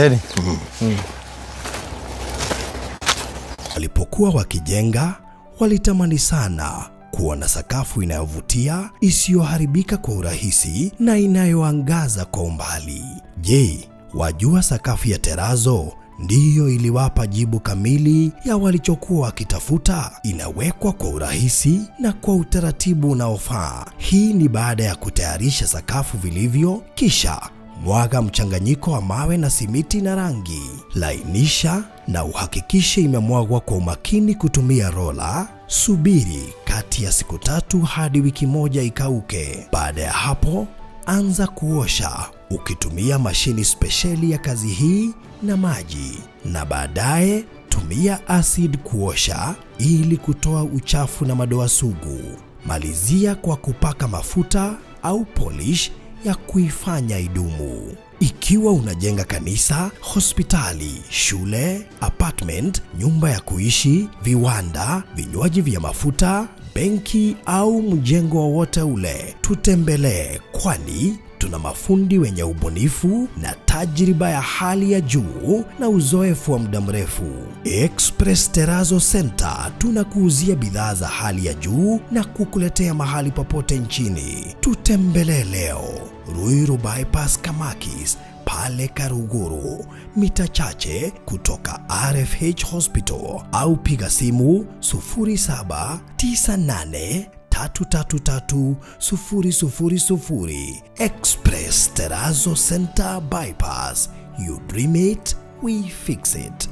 Walipokuwa wakijenga, walitamani sana kuona sakafu inayovutia, isiyoharibika kwa urahisi na inayoangaza kwa umbali. Je, wajua sakafu ya Terazo ndiyo iliwapa jibu kamili ya walichokuwa wakitafuta? Inawekwa kwa urahisi na kwa utaratibu unaofaa. Hii ni baada ya kutayarisha sakafu vilivyo, kisha mwaga mchanganyiko wa mawe na simiti na rangi. Lainisha na uhakikishe imemwagwa kwa umakini kutumia rola. Subiri kati ya siku 3 hadi wiki 1 ikauke. Baada ya hapo, anza kuosha ukitumia mashini spesheli ya kazi hii na maji. Na baadaye tumia acid kuosha ili kutoa uchafu na madoa sugu. Malizia kwa kupaka mafuta au polish ya kuifanya idumu. Ikiwa unajenga kanisa, hospitali, shule, apartment, nyumba ya kuishi, viwanda, vinywaji vya mafuta, benki au mjengo wowote ule, tutembelee, kwani tuna mafundi wenye ubunifu na tajriba ya hali ya juu na uzoefu wa muda mrefu. Express Terazo Center tunakuuzia bidhaa za hali ya juu na kukuletea mahali popote nchini. Tutembelee leo, Ruiru Bypass Kamakis, pale Karuguru, mita chache kutoka RFH Hospital, au piga simu 0798 333 000. Express Terazo Center Bypass. You dream it, we fix it.